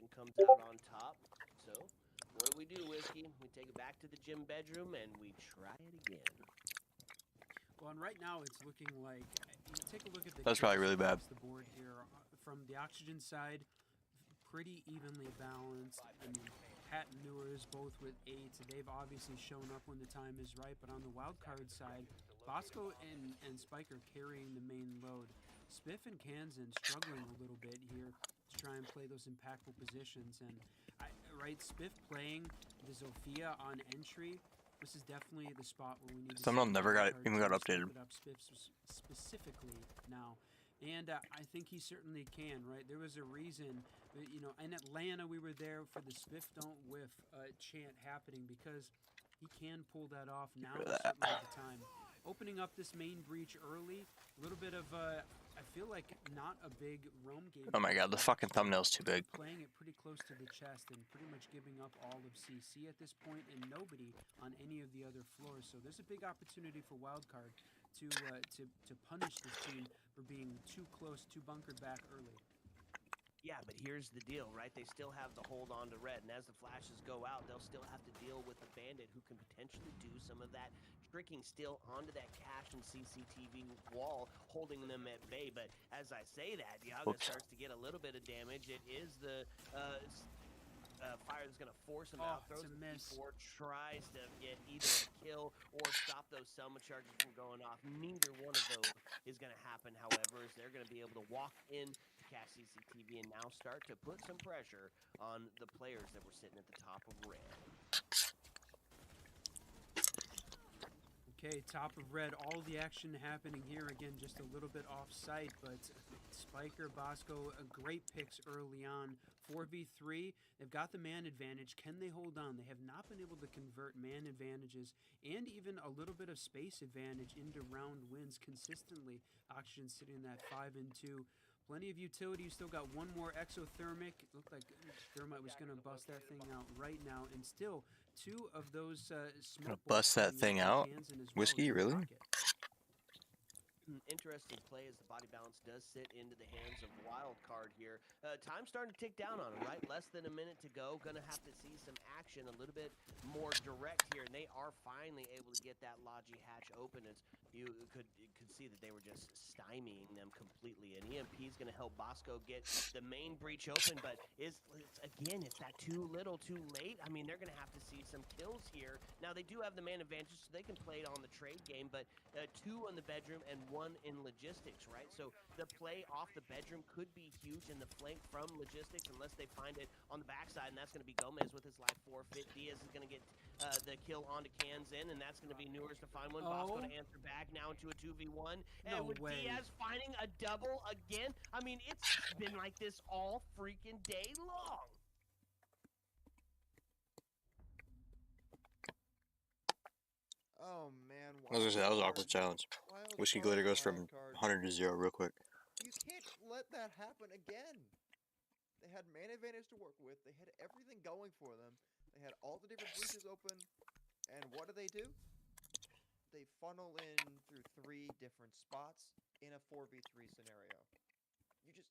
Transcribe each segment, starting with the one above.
Oxygen comes out on top. So, what do? Whiskey? We take it back to the gym bedroom and we try it again. Well, and right now it's looking like you take a look at the That's probably really bad. across the board here from the Oxygen side, pretty evenly balanced. I mean, Pat and Newers both with 8s. They've obviously shown up when the time is right. But on the wild card side, Bosco and Spiker carrying the main load. Spiff and Kansan struggling a little bit here to try and play those impactful positions. And Spiff playing the Zofia on entry. This is definitely the spot where we need to Thumbnail never even got updated. Up Spiff specifically now. And I think he certainly can, right? There was a reason, you know, in Atlanta we were there for the Spiff don't whiff chant happening because he can pull that off now. Certainly at the time. Opening up this main breach early, a little bit of I feel like not a big roam game. Oh my god, the fucking thumbnail's too big. Playing it pretty close to the chest and pretty much giving up all of CC at this point and nobody on any of the other floors. So there's a big opportunity for Wildcard to punish this team for being too close, too bunkered back early. Yeah, but here's the deal, right? They still have the hold on to red, and as the flashes go out, they'll still have to deal with the bandit who can potentially do some of that tricking still onto that cache and CCTV wall, holding them at bay. But as I say that, Yaga starts to get a little bit of damage. It is the fire that's going to force him out. Throws a miss. Or tries to get either a kill or stop those Selma charges from going off. Neither one of those is going to happen, however, as they're going to be able to walk in to cache CCTV and now start to put some pressure on the players that were sitting at the top of red. Okay, top of red, all the action happening here. Again, just a little bit off site, but Spiker, Bosco, great picks early on. 4v3, they've got the man advantage. Can they hold on? They have not been able to convert man advantages and even a little bit of space advantage into round wins consistently. Oxygen sitting in that 5-2. Plenty of utility. You still got one more exothermic. It looked like Thermite was going to bust that thing out right now. And still, two of those smoke bust that thing out? Whiskey, really? Interesting play as the body balance does sit into the hands of Wildcard here. Time's starting to tick down on him, right? Less than a minute to go. Gonna have to see some action a little bit more direct here, and they are finally able to get that Logi hatch open. As you could see that they were just stymieing them completely. And EMP is gonna help Bosco get the main breach open, but again, it's that too little, too late. I mean, they're gonna have to see some kills here. Now they do have the man advantage, so they can play it on the trade game, but 2 in the bedroom and 1 in logistics, right? So the play off the bedroom could be huge in the flank from logistics unless they find it on the backside, and that's going to be Gomez with his life forfeit. Diaz is going to get the kill onto Kansan, and that's going to be Newers to find one. Bosco to answer back now into a 2v1. And with Diaz finding a double again, I mean, it's been like this all freaking day long. Oh man, I was gonna say, that was an awkward silence. Whiskey Glitter goes from 100 to 0 real quick. You can't let that happen again. They had man advantage to work with. They had everything going for them. They had all the different breaches open. And what do? They funnel in through 3 different spots in a 4v3 scenario. You just...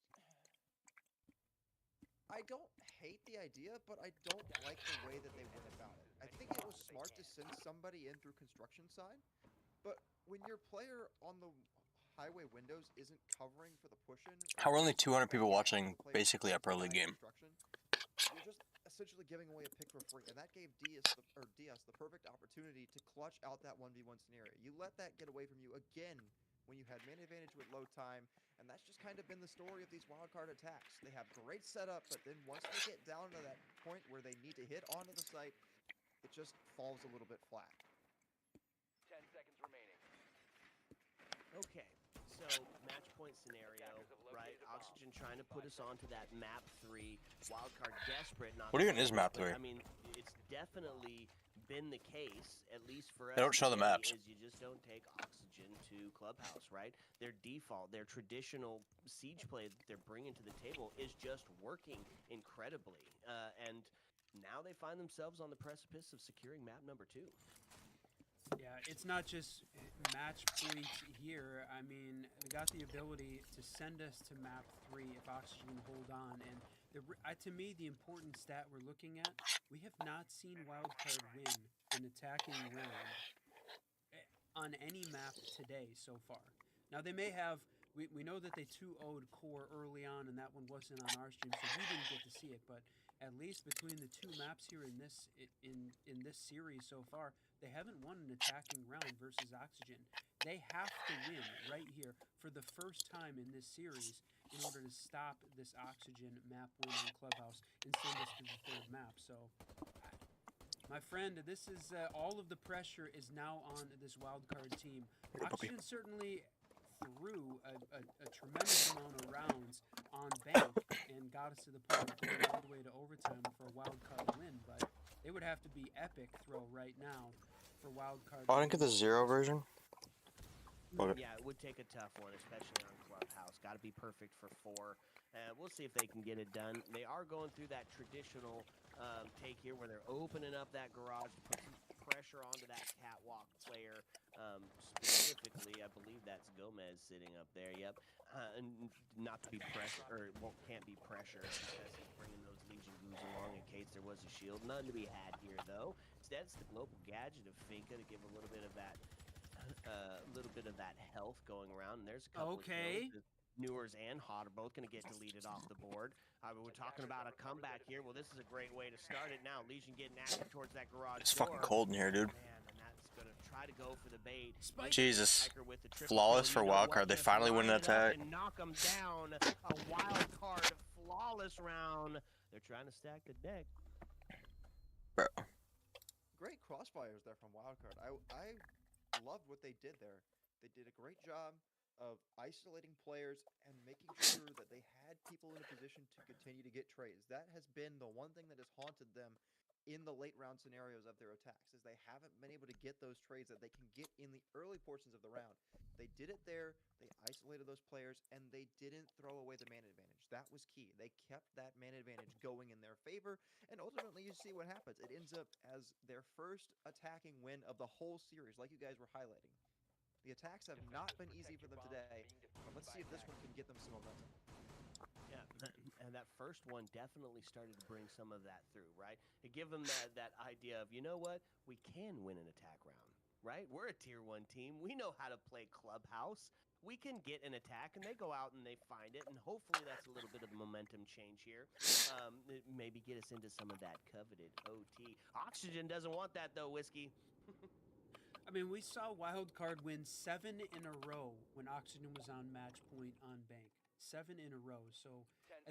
I don't hate the idea, but I don't like the way that they went about it. I think it was smart to send somebody in through construction side, but when your player on the highway windows isn't covering for the push-in... How are only 200 people watching basically a Pro League game? You're just essentially giving away a pick for free, and that gave Diaz the perfect opportunity to clutch out that 1v1 scenario. You let that get away from you again when you had man advantage with low time, and that's just kind of been the story of these wildcard attacks. They have great setup, but then once they get down to that point where they need to hit onto the site, it just falls a little bit flat. 10 seconds remaining. Okay, so match point scenario, right? Oxygen trying to put us onto that map 3. Wildcard desperate. Not what even is map 3? I mean, it's definitely been the case, at least for us. They don't show the maps. Is you just don't take Oxygen to Clubhouse, right? Their default, their traditional siege play that they're bringing to the table is just working incredibly. And now they find themselves on the precipice of securing map number 2. Yeah, it's not just match point here. I mean, we got the ability to send us to map 3 if Oxygen hold on, and To me, the important stat we're looking at, we have not seen Wildcard win an attacking round on any map today so far. Now, they may have, we know that they 2-0'd Core early on, and that one wasn't on our stream, so we didn't get to see it, but at least between the two maps here in this series so far, they haven't won an attacking round versus Oxygen. They have to win right here for the first time in this series in order to stop this Oxygen map win on Clubhouse and send us to the third map. So, my friend, this is all of the pressure is now on this wildcard team. Oxygen certainly threw a tremendous amount of rounds on Bank and got us to the point of going all the way to overtime for a wildcard win, but they would have to be epic throw right now for wildcard. Oh, I didn't get the 0 version. Okay. Yeah, it would take a tough one, especially on Clubhouse. Got to be perfect for 4. We'll see if they can get it done. They are going through that traditional take here where they're opening up that garage to put some pressure onto that catwalk player. Specifically, I believe that's Gomez sitting up there. Yep. And not to be pressure, or can't be pressure because he's bringing those Legion Goos along in case there was a shield. None to be had here, though. Instead, it's the global gadget of Finka to give a little bit of that health going around. And there's a couple of kills. Newers and Hot are both going to get deleted off the board. We're talking about a comeback here. Well, this is a great way to start it now. Legion getting active towards that garage It's door. fucking cold in here, dude. Man, and that's going to try to go for the bait. Jesus. Flawless for wildcard. They finally win an attack. And knock them down. A wildcard flawless round. They're trying to stack the deck. Bro. Great crossfires there from wildcard. I loved what they did there. They did a great job of isolating players and making sure that they had people in a position to continue to get trades. That has been the one thing that has haunted them in the late round scenarios of their attacks, is they haven't been able to get those trades that they can get in the early portions of the round. They did it there, they isolated those players, and they didn't throw away the man advantage. That was key. They kept that man advantage going in their favor, and ultimately you see what happens. It ends up as their first attacking win of the whole series, like you guys were highlighting. The attacks have not been easy for them today, but let's see if this one can get them some momentum. Yeah, and that first one definitely started to bring some of that through, right? To give them that idea of, you know what, we can win an attack round, right? We're a tier 1 team. We know how to play Clubhouse. We can get an attack, and they go out and they find it, and hopefully that's a little bit of the momentum change here. Maybe get us into some of that coveted OT. Oxygen doesn't want that, though, Whiskey. I mean, we saw Wildcard win 7 in a row when Oxygen was on match point on Bank. 7 in a row. So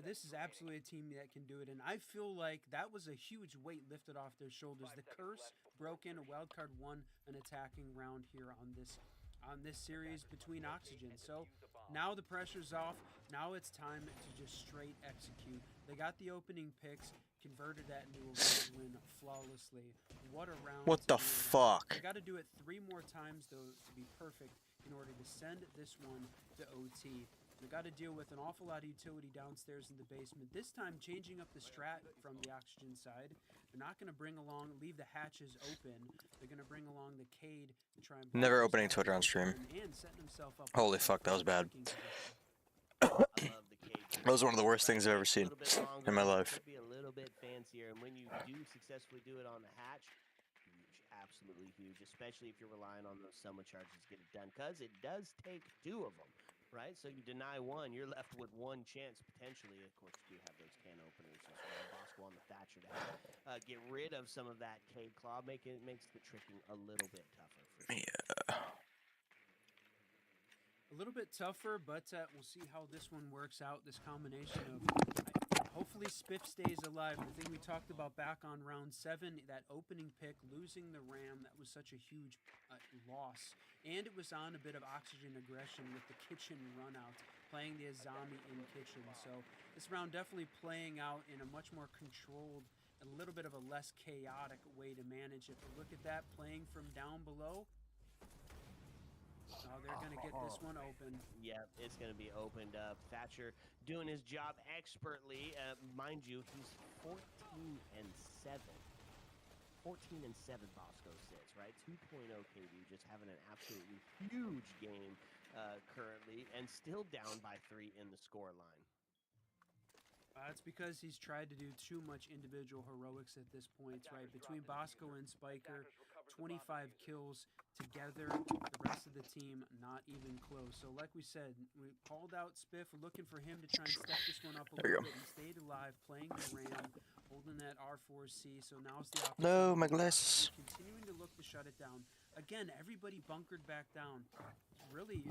this is absolutely a team that can do it. And I feel like that was a huge weight lifted off their shoulders. The curse broken. Wildcard won an attacking round here on this series between Oxygen. So now the pressure's off. Now it's time to just straight execute. They got the opening picks, converted that into a win flawlessly. What a round. What the fuck? They got to do it 3 more times, though, to be perfect in order to send this one to OT. They got to deal with an awful lot of utility downstairs in the basement. This time, changing up the strat from the Oxygen side. They're not going to leave the hatches open. They're going to bring along the Cade to try and... Never opening Twitter on stream. And setting himself up. Holy fuck, that was bad. I love the Cade. That was one of the worst things I've ever seen in my life. Could be a little bit fancier, and when you do successfully do it on the hatch, huge, absolutely huge, especially if you're relying on those summer charges to get it done, because it does take 2 of them, right? So you deny 1, you're left with 1 chance potentially. Of course, you do have those can openers as well. Bosco on the Thatcher to help get rid of some of that Cade Claw, makes the tricking a little bit tougher for sure. Yeah. A little bit tougher, but we'll see how this one works out. This combination of hopefully Spiff stays alive. The thing we talked about back on round 7, that opening pick, losing the Ram, that was such a huge loss. And it was on a bit of Oxygen aggression with the kitchen run out, playing the Azami in kitchen. So this round definitely playing out in a much more controlled, a little bit of a less chaotic way to manage it. But look at that, playing from down below. Oh, they're going to get this one open. Yeah, it's going to be opened up. Thatcher doing his job expertly. Mind you, he's 14 and 7. 14 and 7 Bosco sits, right? 2.0 KD, just having an absolutely huge game currently, and still down by 3 in the score line. It's because he's tried to do too much individual heroics at this point, right? Between Bosco and Spiker, 25 kills together. The rest of the team not even close. So like we said, we called out Spiff, looking for him to try and step this one up a There you little go. bit. He stayed alive, playing the Ram, holding that R4C. So now's the opportunity. No, my for glasses. Oxygen continuing to look to shut it down. Again, everybody bunkered back down. Really,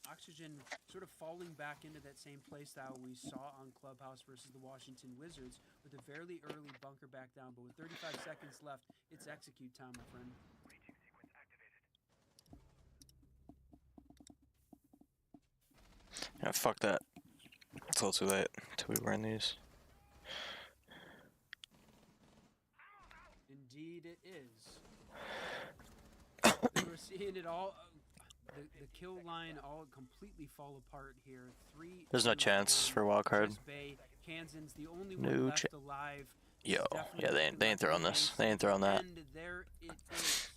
Oxygen sort of falling back into that same playstyle we saw on Clubhouse versus the Washington Wizards with a fairly early bunker back down. But with 35 seconds left, it's execute time, my friend. Yeah, fuck that. It's a little too late till we wearing these. Indeed, it is. We're seeing it all. The kill line all completely fall apart here. There's no chance for wild card. Bay, Kansan's the only No one left alive. He's Yo, definitely yeah, they ain't throwing this. They ain't throwing that. And there it is.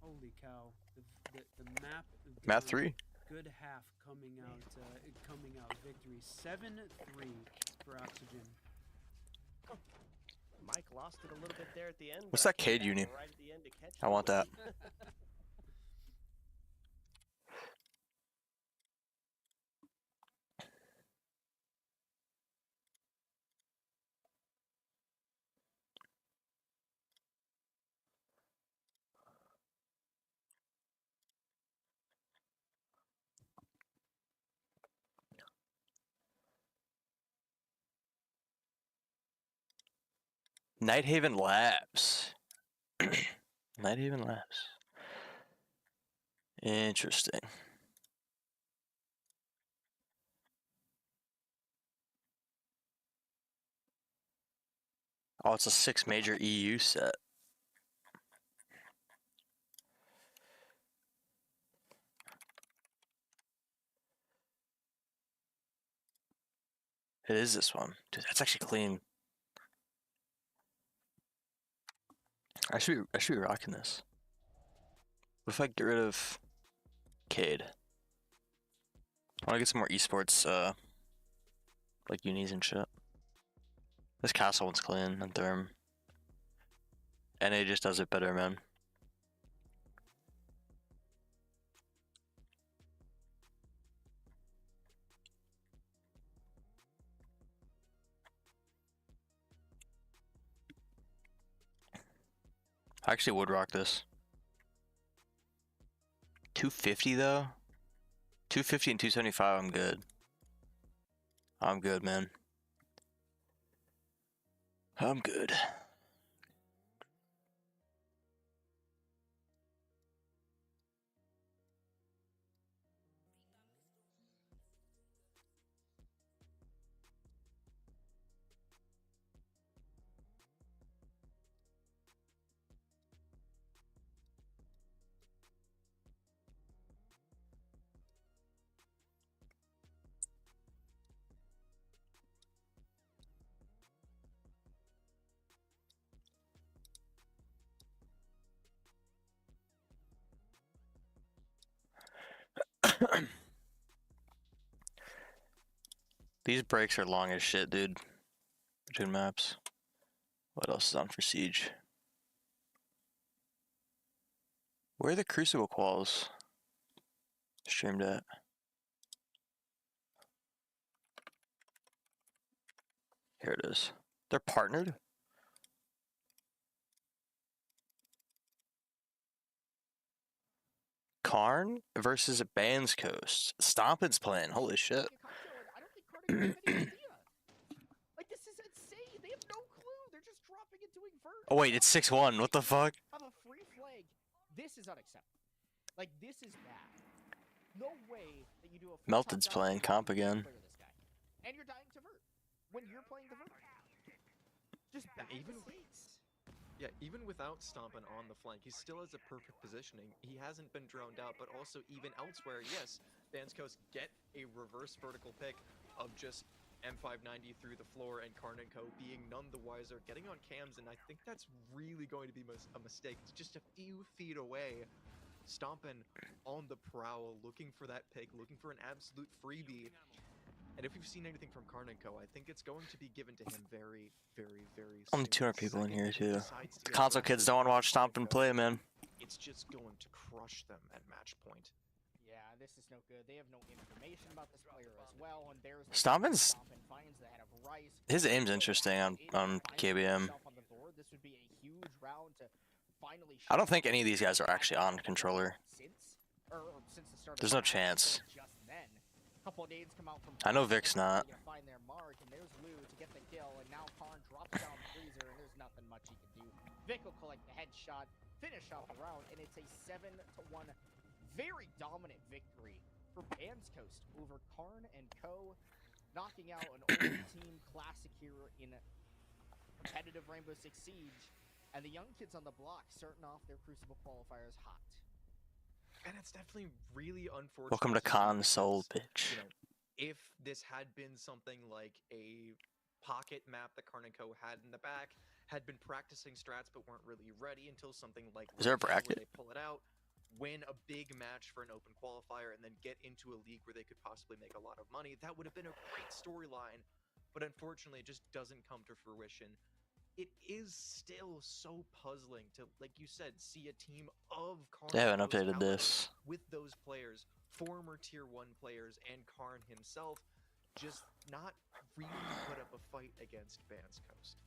Holy cow! The map. Map 3. Good half coming out victory. 7-3 for Oxygen. Mike lost it a little bit there at the end. What's but that came Cade back uni? right at the end to catch I want that. Nighthaven Labs. Nighthaven Labs. Interesting. Oh, it's a 6 major EU set. It is this one. Dude, that's actually clean. I should be rocking this. What if I get rid of Cade? I wanna get some more esports like unis and shit. This castle one's clean on Therm. NA just does it better, man. I actually would rock this. 250 though? 250 and 275, I'm good. I'm good, man. I'm good. These breaks are long as shit, dude. Between maps. What else is on for Siege? Where are the Crucible quals streamed at? Here it is. They're partnered? Karn versus Bands Coast. Stompin's playing. Holy shit. I don't think Carter has any idea. Like, this is insane. They have no clue. They're just dropping and doing vert. Oh wait, it's 6-1. What the fuck? Have a free flag. This is unacceptable. Like, this is bad. No way that you do a Melted's playing comp again. This guy. And you're dying to vert when you're playing the vert. Just bad mistakes. Yeah, even without Stompin on the flank, he still has a perfect positioning. He hasn't been droned out, but also even elsewhere, yes, Bands Coast get a reverse vertical pick of just M590 through the floor and Karn & Co being none the wiser, getting on cams, and I think that's really going to be a mistake. It's just a few feet away. Stompin on the prowl, looking for that pick, looking for an absolute freebie. And if we've seen anything from Karnenko, I think it's going to be given to him very, very, very soon. Only 200 The people in second here, he too. decides to get Console kids aggressive don't want to with watch Stomp and Karnenko, play, man. it's just going to crush them at match point. Yeah, this is no good. They have no information about this player as well, and there's Stompin's- Stompin finds the head of Rice. His aim's Go interesting back on in, finds KBM. himself on the board. This would be a huge round to finally I don't show think any of these guys are actually on controller. since the start of There's the no round, chance. until just then. A couple of nades come out from I know Karn, Vic's they're not. gonna find their mark, and there's Lou to get the kill, and now Karn drops down the freezer, and there's nothing much he can do. Vic will collect the headshot, finish off the round, and it's a 7-1 very dominant victory for Bands Coast over Karn and Co, knocking out an old team classic here in competitive Rainbow Six Siege, and the young kids on the block starting off their Crucible qualifiers hot. And it's definitely really unfortunate. Welcome to see console, because, bitch. you know, if this had been something like a pocket map that Karnenko had in the back, had been practicing strats but weren't really ready until something like Is there a Rookie, where bracket? they pull it out, win a big match for an open qualifier, and then get into a league where they could possibly make a lot of money, that would have been a great storyline. But unfortunately, it just doesn't come to fruition. It is still so puzzling to, like you said, see a team of Karn They haven't and those updated this. with those players, former tier 1 players, and Karn himself, just not really put up a fight against Bands Coast.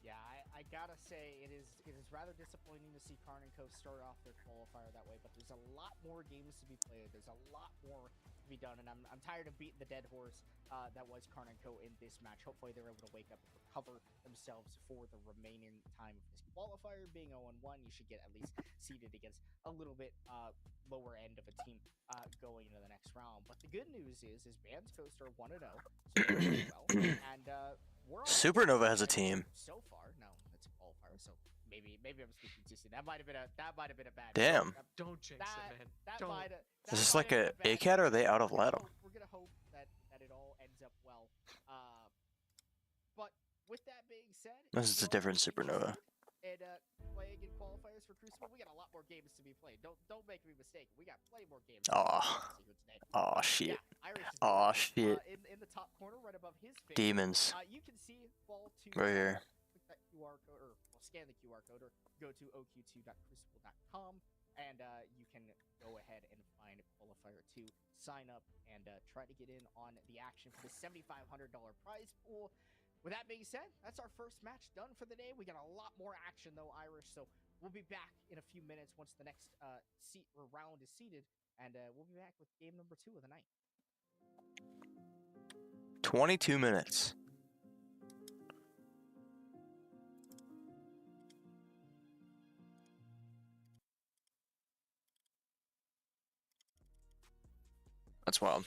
Yeah, I gotta say it is rather disappointing to see Karn and Co start off their qualifier that way, but there's a lot more games to be played. There's a lot more to be done, and I'm tired of beating the dead horse that was Karn and Co in this match. Hopefully they're able to wake up and recover themselves for the remaining time of this qualifier. Being 0-1, you should get at least seeded against a little bit lower end of a team going into the next round. But the good news is Bands Coast are 1-0, so they're doing well, and we're on Supernova has a team. so far. No, it's a qualifier, so maybe I'm speaking too soon. That might have been a bad. Damn. Don't jinx it, man. That Don't. might have. Is this like a ACAT or are they out of Lato? We're gonna hope that it all ends up well. But with that being said, This is a different Supernova. And playing in qualifiers for Crucible, we got a lot more games to be played. Don't make me mistake. We got plenty more games. Aw. to see here today. Aw, shit. Yeah, Irish is Aw, there. shit. In the top corner, right above his face. Demons. You can see ball to Right here. click that QR code, or well, scan the QR code, or go to oq2.crucible.com, and you can go ahead and find qualifier 2, sign up, and try to get in on the action for the $7,500 prize pool. With that being said, that's our first match done for the day. We got a lot more action though, Irish, so we'll be back in a few minutes once the next round is seated, and we'll be back with game number 2 of the night. 22 minutes. That's wild.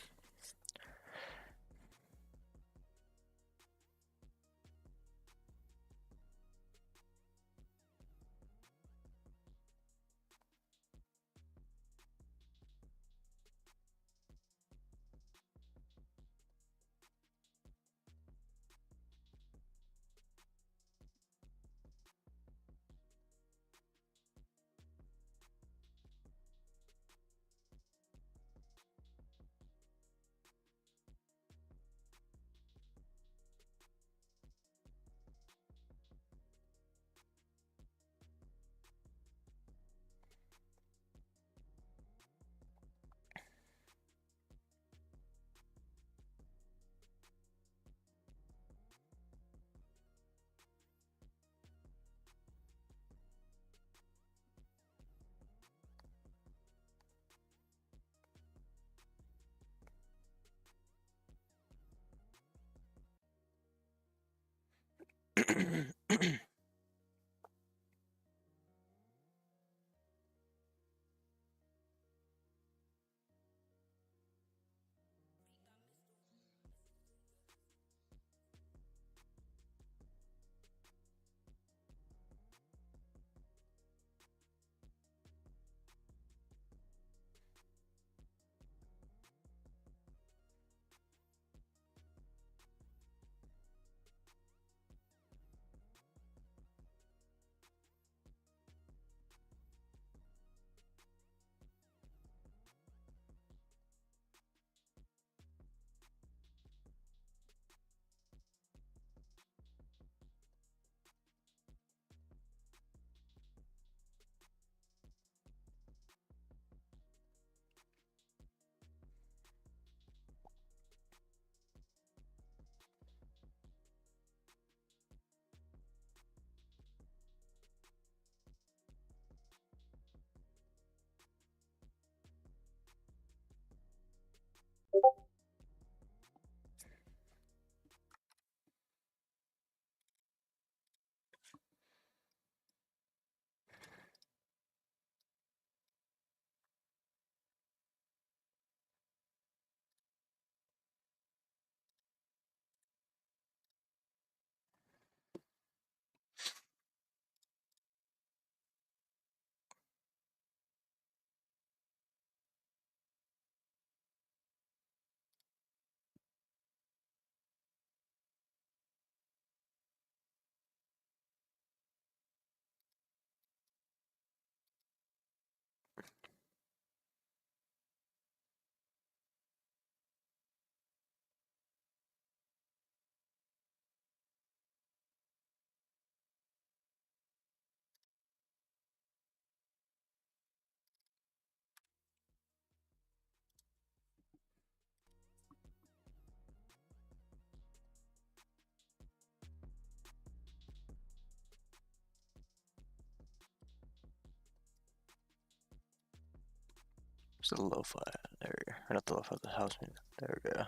Where's the lo-fi at? There we go. Or not the lo-fi, the house music. There we go.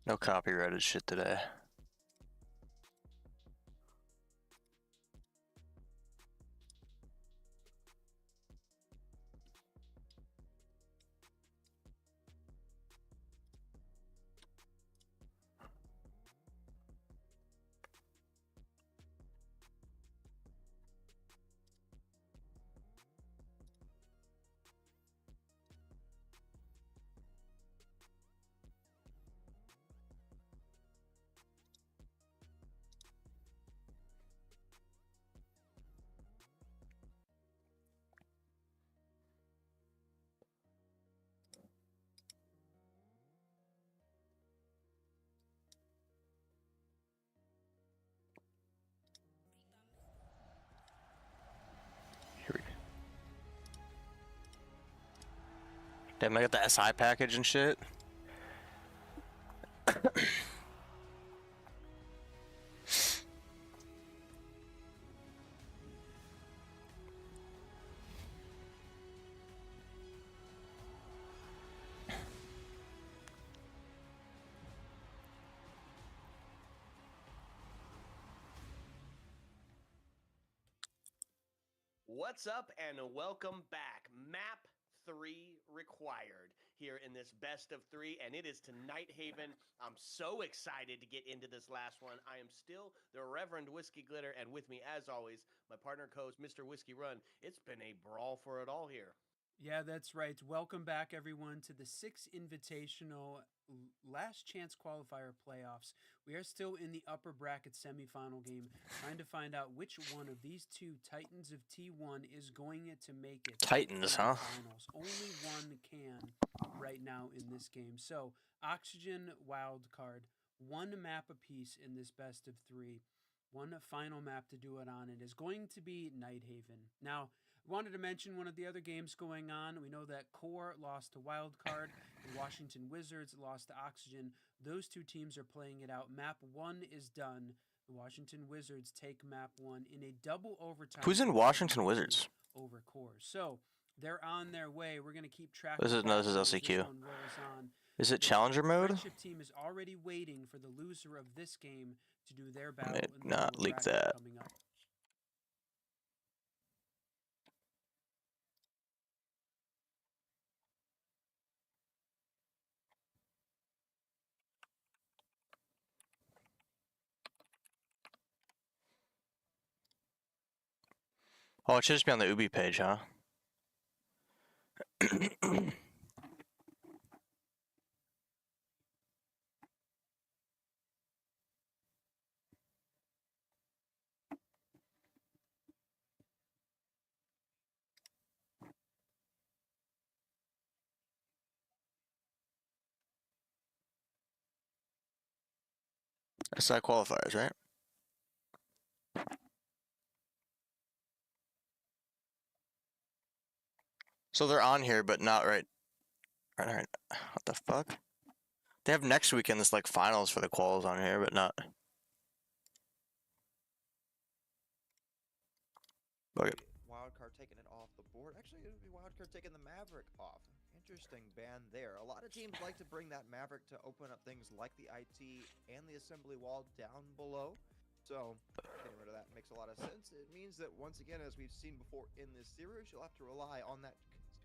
No copyrighted shit today. Here we go. Damn, I got the SI package and shit. What's up and welcome back. Map 3 required here in this best of 3, and it is to Nighthaven. I'm so excited to get into this last one. I am still the Reverend Whiskey Glitter, and with me, as always, my partner co-host, Mr. Whiskey Run. It's been a brawl for it all here. Yeah, that's right. Welcome back, everyone, to the 6 Invitational Last Chance Qualifier Playoffs. We are still in the upper bracket semifinal game, trying to find out which one of these two Titans of T1 is going to make it. Titans, to the huh? Finals. Only one can right now in this game. So, Oxygen wild card, one map apiece in this best of 3. One final map to do it on. It is going to be Nighthaven. Now, wanted to mention one of the other games going on. We know that Core lost to Wildcard and Washington Wizards lost to Oxygen. Those two teams are playing it out. Map 1 is done. The Washington Wizards take map 1 in a double overtime. Who's in Washington Wizards? Over Core. So they're on their way. We're going to keep track. This is as LCQ. this one rolls on. Is it The challenger mode? Friendship team is already waiting for the loser of this game to do their battle. May in the not lower leak bracket that. coming up. Oh, it should just be on the Ubi page, huh? SI qualifiers, right? So they're on here, but not right. Right. What the fuck? They have next weekend this like finals for the quals on here, but not. Okay. Wildcard taking it off the board. Actually, it would be Wildcard taking the Maverick off. Interesting ban there. A lot of teams like to bring that Maverick to open up things like the IT and the assembly wall down below. So getting rid of that makes a lot of sense. It means that once again, as we've seen before in this series, you'll have to rely on that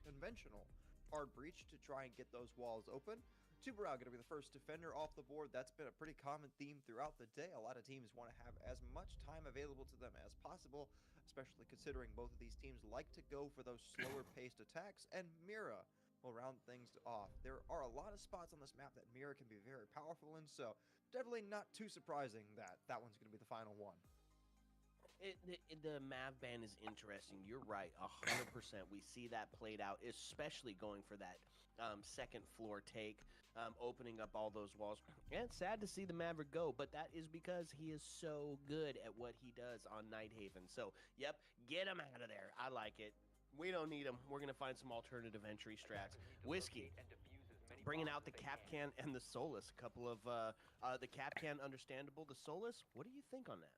conventional hard breach to try and get those walls open. Tubarao going to be the first defender off the board. That's been a pretty common theme throughout the day. A lot of teams want to have as much time available to them as possible, especially considering both of these teams like to go for those slower paced attacks, and Mira will round things off. There are a lot of spots on this map that Mira can be very powerful in, so definitely not too surprising that that one's going to be the final one. The Mav ban is interesting. You're right, 100%. We see that played out, especially going for that second floor take, opening up all those walls. And it's sad to see the Maverick go, but that is because he is so good at what he does on Nighthaven. So, yep, get him out of there. I like it. We don't need him. We're going to find some alternative entry strats. Whiskey, bringing out the Capcan and the Solus. A couple of the Capcan, understandable. The Solus, what do you think on that?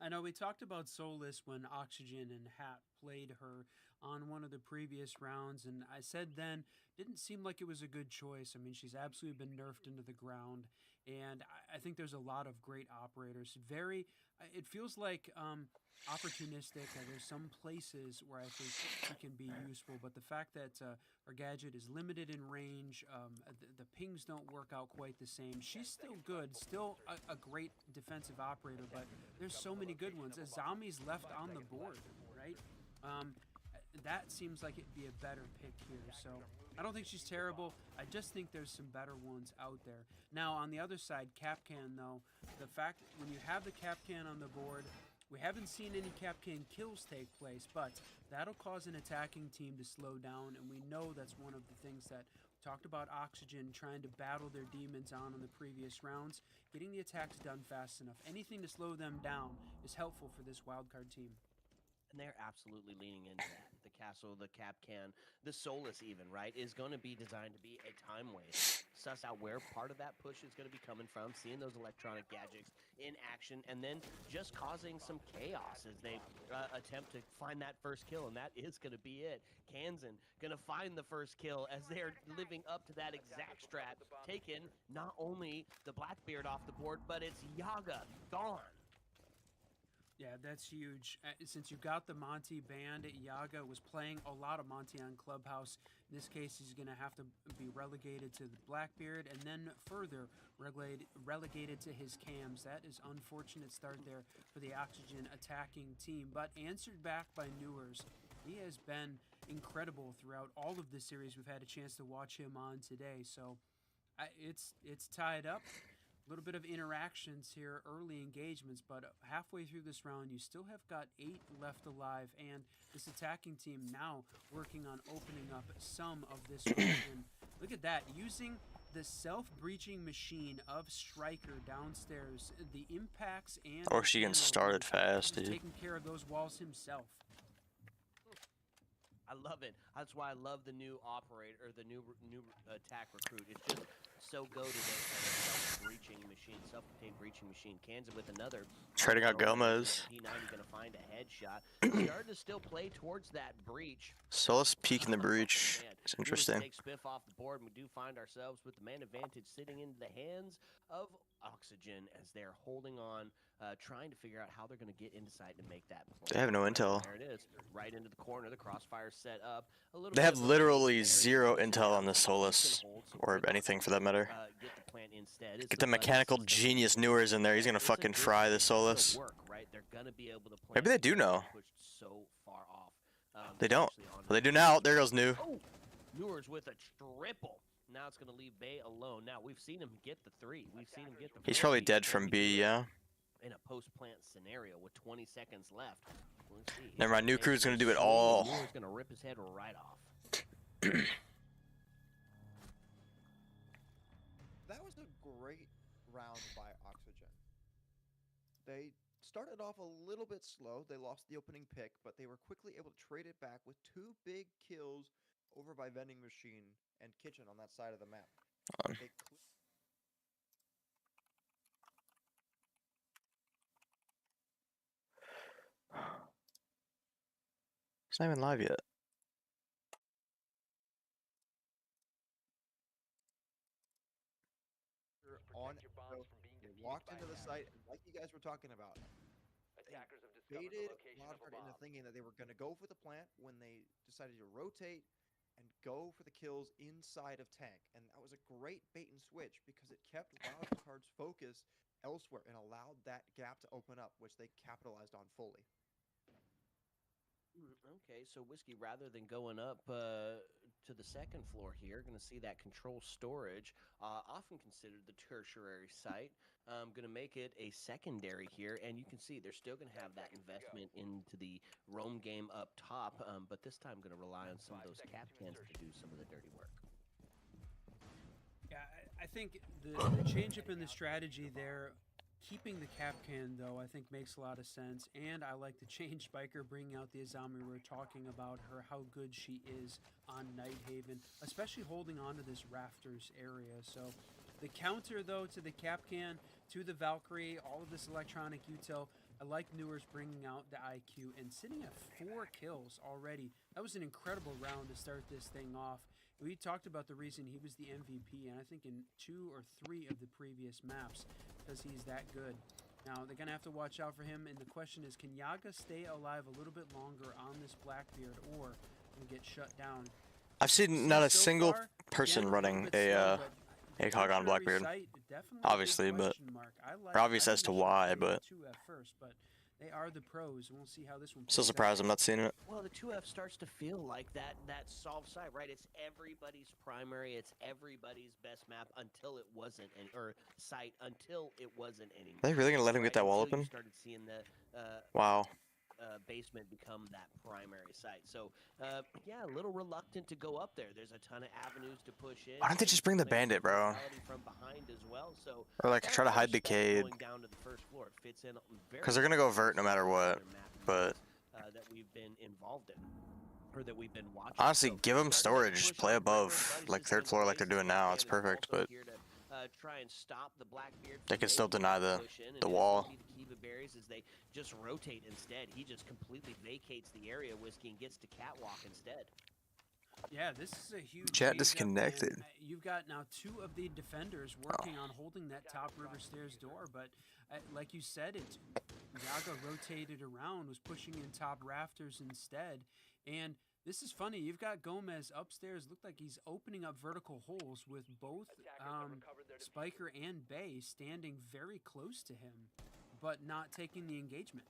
I know we talked about Solus when Oxygen and Hat played her on one of the previous rounds, and I said then, didn't seem like it was a good choice. I mean, she's absolutely been nerfed into the ground, and I think there's a lot of great operators. It feels like opportunistic. There's some places where I think she can be useful, but the fact that her gadget is limited in range, the pings don't work out quite the same. She's still good, still a great defensive operator, but there's so many good ones. Azami's left on the board, right? That seems like it'd be a better pick here. So I don't think she's terrible. I just think there's some better ones out there. Now, on the other side, Capcan, though, the fact when you have the Capcan on the board, we haven't seen any Capcan kills take place, but that'll cause an attacking team to slow down, and we know that's one of the things that we talked about Oxygen trying to battle their demons on the previous rounds. Getting the attacks done fast enough. Anything to slow them down is helpful for this wildcard team. And they're absolutely leaning into that. The castle, the Capcan, the Solus even, right, is going to be designed to be a time waste. Suss out where part of that push is going to be coming from, seeing those electronic gadgets in action, and then just causing some chaos as they attempt to find that first kill, and that is going to be it. Kansan going to find the first kill as they're living up to that exact strat, taking not only the Blackbeard off the board, but it's Yaga gone. Yeah, that's huge. Since you got the Monty banned, Yaga was playing a lot of Monty on Clubhouse. In this case, he's going to have to be relegated to the Blackbeard and then further relegated to his cams. That is unfortunate start there for the Oxygen attacking team, but answered back by Newers. He has been incredible throughout all of the series. We've had a chance to watch him on today, so it's tied up. A little bit of interactions here, early engagements, but halfway through this round, you still have got 8 left alive, and this attacking team now working on opening up some of this region. Look at that, using the self-breaching machine of Striker downstairs, the impacts and... Or she can start it fast, dude. Taking care of those walls himself. I love it. That's why I love the new operator, or the new attack recruit. It's just so goated at a self-breaching machine, self-contained breaching machine. Kansan with another. Trading out Gomez. D90 going to find a headshot. Starting to still play towards that breach. Solus peeking the breach. It's interesting. Take Spiff off the board, and we do find ourselves with the man advantage sitting into the hands of Oxygen as they're holding on, trying to figure out how they're going to get inside to make that play. They have no intel. There it is, right into the corner. The crossfire set up. They have literally zero intel on the Solus, or anything for that matter. Get the plant instead. Get the mechanical genius Newers in there. He's gonna fucking fry the Solus. Maybe they do know. They don't. Well, they do now. There goes New. Oh, Newers with a triple. Now it's going to leave Bay alone. Now, we've seen him get the 3. We've seen him get the 4. He's probably dead from B, yeah. In a post-plant scenario with 20 seconds left. Let's see. Never mind, New Crew's going to do it all. Newers going to rip his head right off. That was a great round by Oxygen. They started off a little bit slow. They lost the opening pick, but they were quickly able to trade it back with 2 big kills over by Vending Machine and Kitchen on that side of the map. It's not even live yet. They walked into the site, and like you guys were talking about, Attackers have discovered the baited location of a Wildcard into bomb. thinking that they were going to go for the plant when they decided to rotate and go for the kills inside of tank. And that was a great bait and switch because it kept Wildcard's focus elsewhere and allowed that gap to open up, which they capitalized on fully. Okay, so Whiskey, rather than going up to the second floor here, going to see that control storage, often considered the tertiary site, going to make it a secondary here, and you can see they're still going to have that investment into the roam game up top, but this time going to rely on some of those Capcans to do some of the dirty work. Yeah, I think the change up in the strategy there, keeping the Capcan, though, I think makes a lot of sense. And I like the change Spiker, bringing out the Azami. We were talking about her, how good she is on Nighthaven, especially holding on to this rafters area. So the counter, though, to the Capcan, to the Valkyrie, all of this electronic util, I like Newers bringing out the IQ and sitting at 4 kills already. That was an incredible round to start this thing off. We talked about the reason he was the MVP, and I think in 2 or 3 of the previous maps, because he's that good. Now, they're going to have to watch out for him, and the question is, can Yaga stay alive a little bit longer on this Blackbeard, or will get shut down? I've seen not a So single far, person again, running little bit slow, but ACOG on archery Blackbeard. sight, definitely a big Obviously, but question mark. or obvious I as to think they should why, play but 2F first, but they are the pros, and we'll see how this one still plays surprised out. I'm not seeing it. Well, the 2F starts to feel like that soft side, right? It's everybody's primary, it's everybody's best map until it wasn't, or site until it wasn't anymore. Are they really gonna let him get that wall Until you open? started seeing the Wow. basement become that primary site. So, yeah, a little reluctant to go up there. There's a ton of avenues to push in. Why don't they just bring the Players bandit, with bro? brutality from behind as well. So, Or like yeah, try to I hide the respect Cade. going down to the first floor. It fits in very Because they're gonna go nicely vert no to matter some what. other map But events, that we've been involved in, or that we've been watching. honestly, So, give them starting to storage. push Play on perimeter, above, Buddy's like just third in floor, like place. they're doing now. It's Blackbeard is perfect. also But here to, try and stop the Blackbeard they from can still making deny that the push in, and the it's wall. gonna be the Kiva berries as they just rotate instead. He just completely vacates the area, Whiskey, and gets to catwalk instead. Yeah, this is a huge Chat change-up, disconnected. and you've got now 2 of the defenders working on holding that top river stairs door, but like you said, Yaga rotated around, was pushing in top rafters instead, and this is funny. You've got Gomez upstairs. Looked like he's opening up vertical holes with both Spiker and Bay standing very close to him, but not taking the engagement.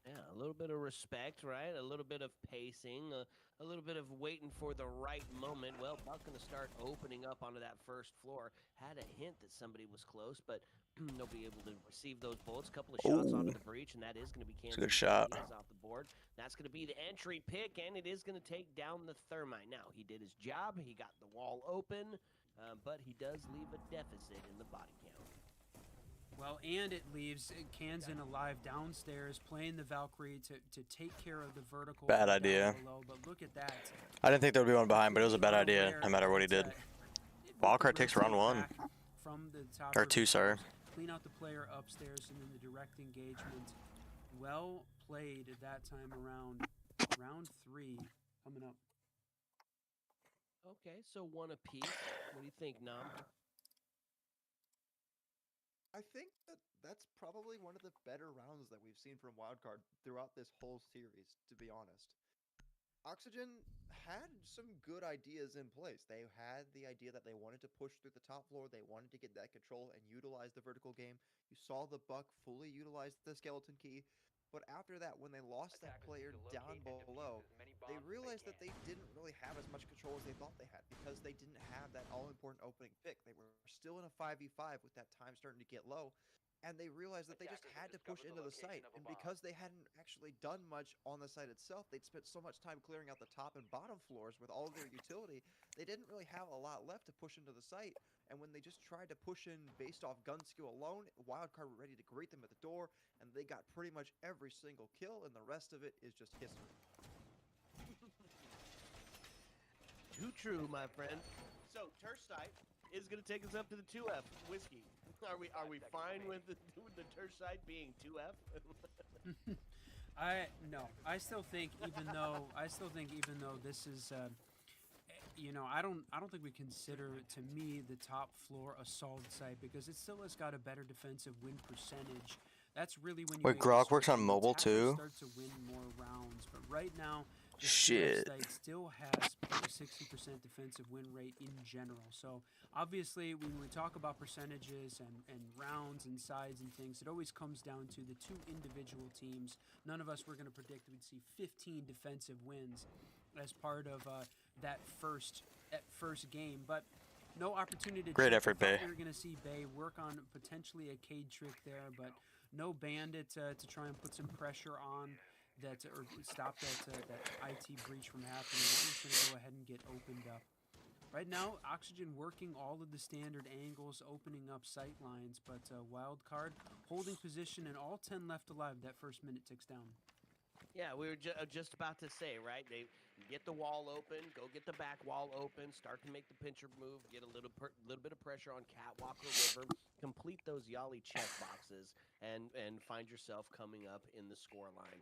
Yeah, a little bit of respect, right? A little bit of pacing, a little bit of waiting for the right moment. Well, Buck going to start opening up onto that first floor. Had a hint that somebody was close, but nobody able to receive those bullets. Couple of shots onto the breach, and that is going to be It's Kansas a good shot. City off the board. That's going to be the entry pick, and it is going to take down the Thermite. Now, he did his job. He got the wall open, but he does leave a deficit in the body count. Well, and it leaves Kansan alive downstairs, playing the Valkyrie to take care of the vertical. Bad down idea. Below, but look at that. I didn't think there would be one behind, but it was a bad idea no matter what he did. Wildcard takes round 1. From the top Or of the 2, sorry. stairs, clean out the player upstairs, and then the direct engagement. Well played at that time around. Round 3 coming up. Okay, so one apiece. What do you think, Nam? I think that's probably one of the better rounds that we've seen from Wildcard throughout this whole series, to be honest. Oxygen had some good ideas in place. They had the idea that they wanted to push through the top floor. They wanted to get that control and utilize the vertical game. You saw the Buck fully utilize the skeleton key. But after that, when they lost that player down below, they realized that they didn't really have as much control as they thought they had because they didn't have that all-important opening pick. They were still in a 5v5 with that time starting to get low, and they realized that they just had to push into the site. And because they hadn't actually done much on the site itself, they'd spent so much time clearing out the top and bottom floors with all of their utility, they didn't really have a lot left to push into the site. And when they just tried to push in based off gun skill alone, Wildcard were ready to greet them at the door, and they got pretty much every single kill, and the rest of it is just history. Too true, my friend. So Terstite is going to take us up to the 2F. Whiskey, are we fine with the Terstite being 2F? I still think even though this is I don't think we consider to me the top floor a solid site because it still has got a better defensive win percentage. That's really when you Wait, make the Grok works switch on and the mobile attacker too? Start to win more rounds, but right now the Shit. site still has a 60% defensive win rate in general. So obviously when we talk about percentages and rounds and sides and things, it always comes down to the 2 individual teams. None of us were going to predict we'd see 15 defensive wins as part of that first game, but no opportunity to Great jump. effort, I thought Bay. we were going to see Bay work on potentially a Cade trick there, but no bandit to try and put some pressure on that or stop that IT breach from happening. That one's going to go ahead and get opened up. Right now, Oxygen working all of the standard angles, opening up sight lines, but Wildcard holding position and all 10 left alive. That first minute ticks down. Yeah, we were just about to say, right? get the wall open, go get the back wall open, start to make the pincher move, get a little bit of pressure on Catwalk or River, complete those Yali check boxes, and find yourself coming up in the score line.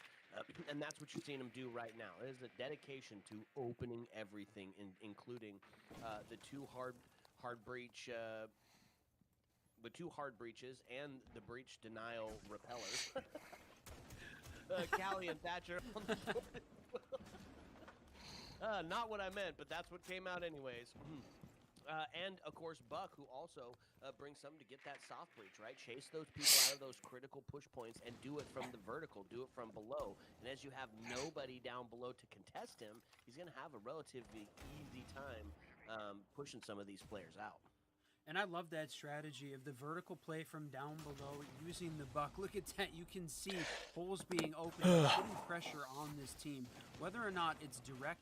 And that's what you're seeing them do right now. It is a dedication to opening everything, including the two hard breach. The two hard breaches and the breach denial repellers. Callie and Thatcher on the board as well. Not what I meant, but that's what came out anyways. And of course, Buck, who also brings something to get that soft breach, right? Chase those people out of those critical push points and do it from the vertical, do it from below. And as you have nobody down below to contest him, he's going to have a relatively easy time pushing some of these players out. And I love that strategy of the vertical play from down below, using the Buck. Look at that. You can see holes being opened, putting pressure on this team. Whether or not it's direct,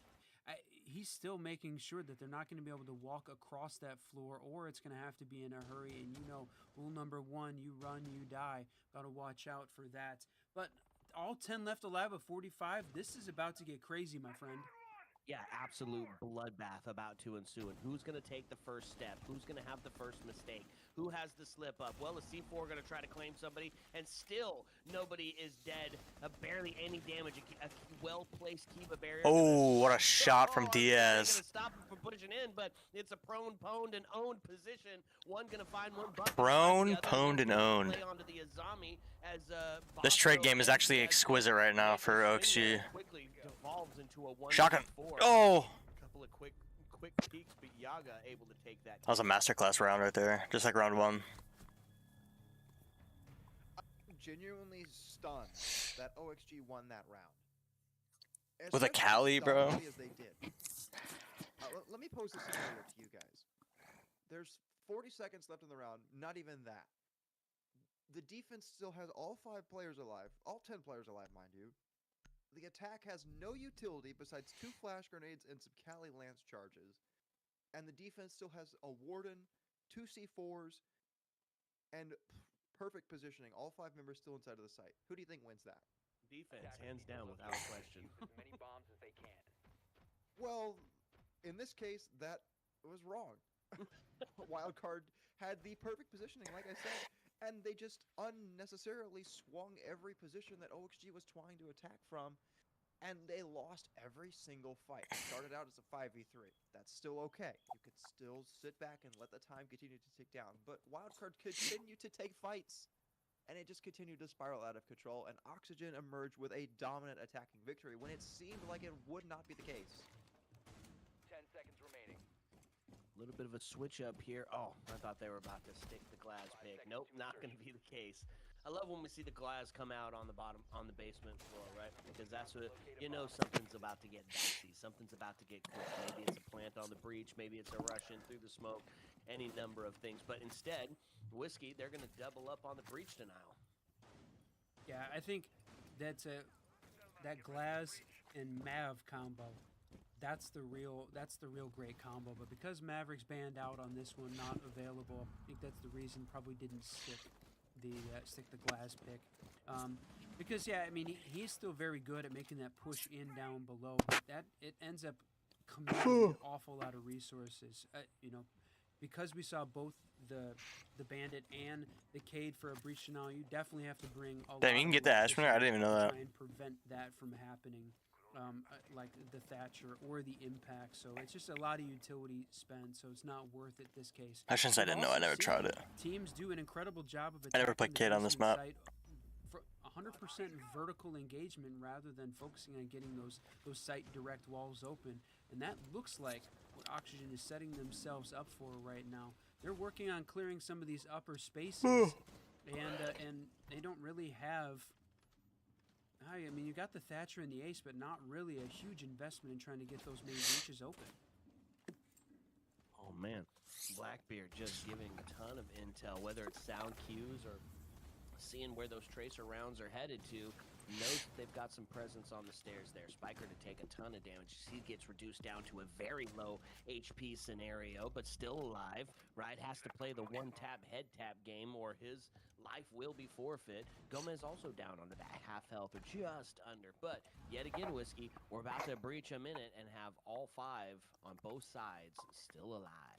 he's still making sure that they're not going to be able to walk across that floor, or it's going to have to be in a hurry. And you know, rule number 1, you run, you die. Got to watch out for that. But all 10 left alive of 45. This is about to get crazy, my friend. Yeah, absolute bloodbath about to ensue. And who's going to take the first step? Who's going to have the first mistake? Who has the slip up? Well, is C4 going to try to claim somebody? And still, nobody is dead. Barely any damage. A well-placed Kiva barrier. Oh, what a shot from Diaz. They're going to stop him from pushing in, but it's a prone, pwned, and owned position. One going to find one. Prone, pwned, and owned. Play onto the Azami as, This trade game is actually exquisite right now for OXG. Quickly devolves into a 1-4. Shotgun. Oh! A couple of quick peeks, but Yaga able to take that. That was a masterclass round right there, just like round 1. I'm genuinely stunned that OXG won that round. With a Cali, bro. As they did. Let me pose a scenario to you guys. There's 40 seconds left in the round, not even that. The defense still has all 5 players alive, all 10 players alive, mind you. The attack has no utility besides 2 flash grenades and some Cali Lance charges. And the defense still has a Warden, 2 C4s, and perfect positioning. All 5 members still inside of the site. Who do you think wins that? Defense, hands down, without a question. As many bombs as they can. Well, in this case, that was wrong. Wildcard had the perfect positioning, like I said, and they just unnecessarily swung every position that OXG was trying to attack from, and they lost every single fight. It started out as a 5v3. That's still okay. You could still sit back and let the time continue to tick down, but Wildcard continued to take fights, and it just continued to spiral out of control, and Oxygen emerged with a dominant attacking victory when it seemed like it would not be the case. 10 seconds remaining. A little bit of a switch up here. Oh, I thought they were about to stick the Glaz pick. Nope, not going to be the case. I love when we see the Glaz come out on the bottom, on the basement floor, right? Because that's what, you know, something's about to get dicey. Something's about to get cooked. Maybe it's a plant on the breach. Maybe it's a rush in through the smoke. Any number of things. But instead, Whiskey, they're going to double up on the breach denial. Yeah, I think that's that Glaz and Mav combo. That's the real great combo. But because Maverick's banned out on this one, not available, I think that's the reason probably didn't stick the Glaz pick. Because yeah, I mean he's still very good at making that push in down below. But that it ends up commanding an awful lot of resources. You know, because we saw both the Bandit and the Cade for a breach denial, you definitely have to bring a lot. Damn, you can get that Ashman. I didn't even know that. Try and prevent that from happening. Like the Thatcher or the Impact, so it's just a lot of utility spend, so it's not worth it this case. I shouldn't say I didn't know, I never tried it. Teams do an incredible job of I never played Kid on this map. For 100% vertical engagement rather than focusing on getting those site direct walls open, and that looks like what Oxygen is setting themselves up for right now. They're working on clearing some of these upper spaces, and they don't really have. I mean, you got the Thatcher and the Ace, but not really a huge investment in trying to get those main breaches open. Oh, man. Blackbeard just giving a ton of intel, whether it's sound cues or seeing where those tracer rounds are headed to. knows that they've got some presence on the stairs there. Spiker to take a ton of damage. He gets reduced down to a very low HP scenario, but still alive, right? Has to play the one-tap, head-tap game, or his life will be forfeit. Gomez also down onto that half health, or just under. But yet again, Whiskey, we're about to breach a minute and have all 5 on both sides still alive.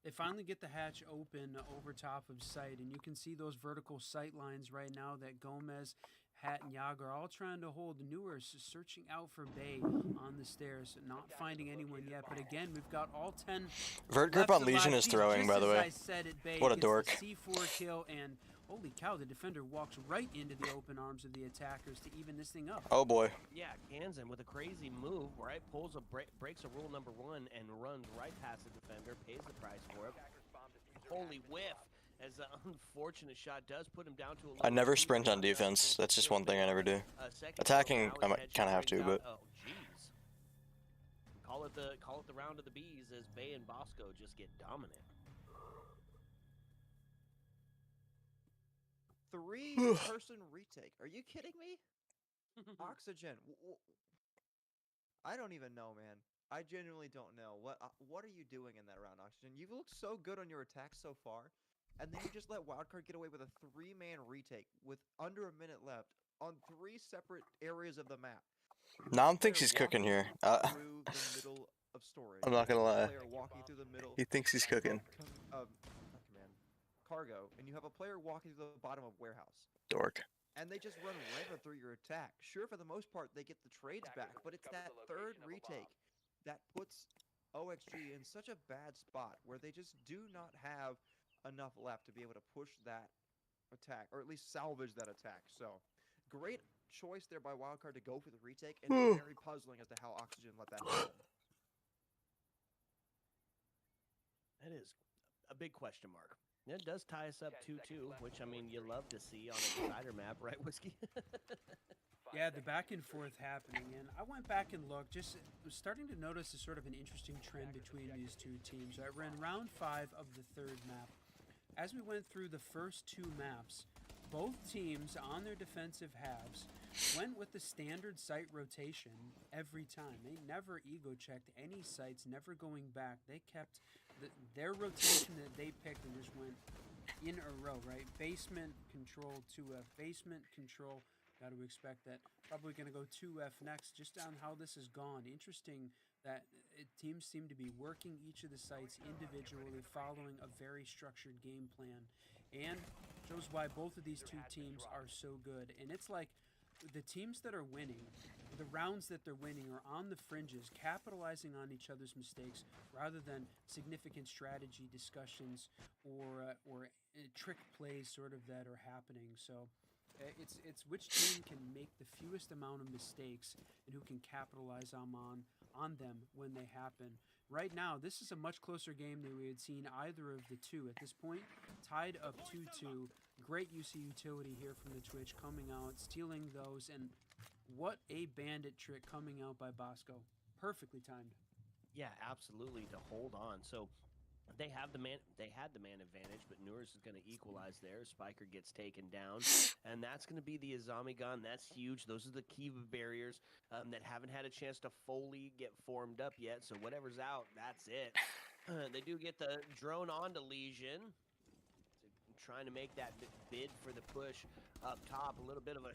They finally get the hatch open over top of site, and you can see those vertical sight lines right now that Gomez, Hat, and Yag are all trying to hold. Newers searching out for Bay on the stairs, not finding anyone yet. But again, we've got all 10 Vert grip left on Legion alive. is Geez, throwing, just by the as way. I said it, Bay What a gets dork. the C4 kill, and holy cow, the defender walks right into the open arms of the attackers to even this thing up. Oh boy. Yeah, Ganzen with a crazy move, right? Pulls a breaks a rule number 1 and runs right past the defender, pays the price for it. Holy whiff, as an unfortunate shot does put him down to a I low never HP, sprint on but not defense. able That's to just kill one thing I him. never do. Second Attacking, kill, I now might his kind of have headshot to, brings but out- oh jeez. Call it the round of the bees as Bay and Bosco just get dominant. 3-person retake. Are you kidding me? Oxygen. I don't even know, man. I genuinely don't know. What are you doing in that round, Oxygen? You've looked so good on your attacks so far, and then you just let Wildcard get away with a 3-man retake with under a minute left on 3 separate areas of the map. Nam Player thinks he's cooking walking here. through the middle of storage. I'm not gonna lie. Player walking through the middle He thinks he's cooking. not command, cargo, and you have a player walking to the bottom of warehouse. Dork. And they just run rampant through your attack. Sure, for the most part, they get the trades back, but it's that third retake that puts OXG in such a bad spot where they just do not have enough left to be able to push that attack, or at least salvage that attack. So, great choice there by Wildcard to go for the retake, and very puzzling as to how Oxygen let that happen. That is a big question mark. It does tie us up 2-2, which, I mean, you love to see on a decider map, right, Whiskey? Yeah, the back and forth happening, and I went back and looked, just was starting to notice a sort of an interesting trend between these two teams. Right, we're in round 5 of the 3rd map. As we went through the first 2 maps, both teams on their defensive halves went with the standard site rotation every time. They never ego checked any sites, never going back. They kept their rotation that they picked and just went in a row, right? Basement control 2F, basement control. Got to expect that. Probably going to go 2F next, just on how this has gone. Interesting that teams seem to be working each of the sites individually, following a very structured game plan. And shows why both of these two teams are so good. And it's like the teams that are winning, the rounds that they're winning are on the fringes, capitalizing on each other's mistakes rather than significant strategy discussions or trick plays sort of that are happening. So it's which team can make the fewest amount of mistakes and who can capitalize on them when they happen. Right now, this is a much closer game than we had seen either of the two. At this point, tied up 2-2. Great use of utility here from the Twitch coming out, stealing those, and what a bandit trick coming out by Bosco. Perfectly timed. Yeah, absolutely, to hold on. So they had the man advantage, but Newers is going to equalize there. Spiker gets taken down, and that's going to be the Azami gun. That's huge. Those are the key barriers that haven't had a chance to fully get formed up yet. So whatever's out, that's it. They do get the drone onto Legion, trying to make that bid for the push up top. A little bit of a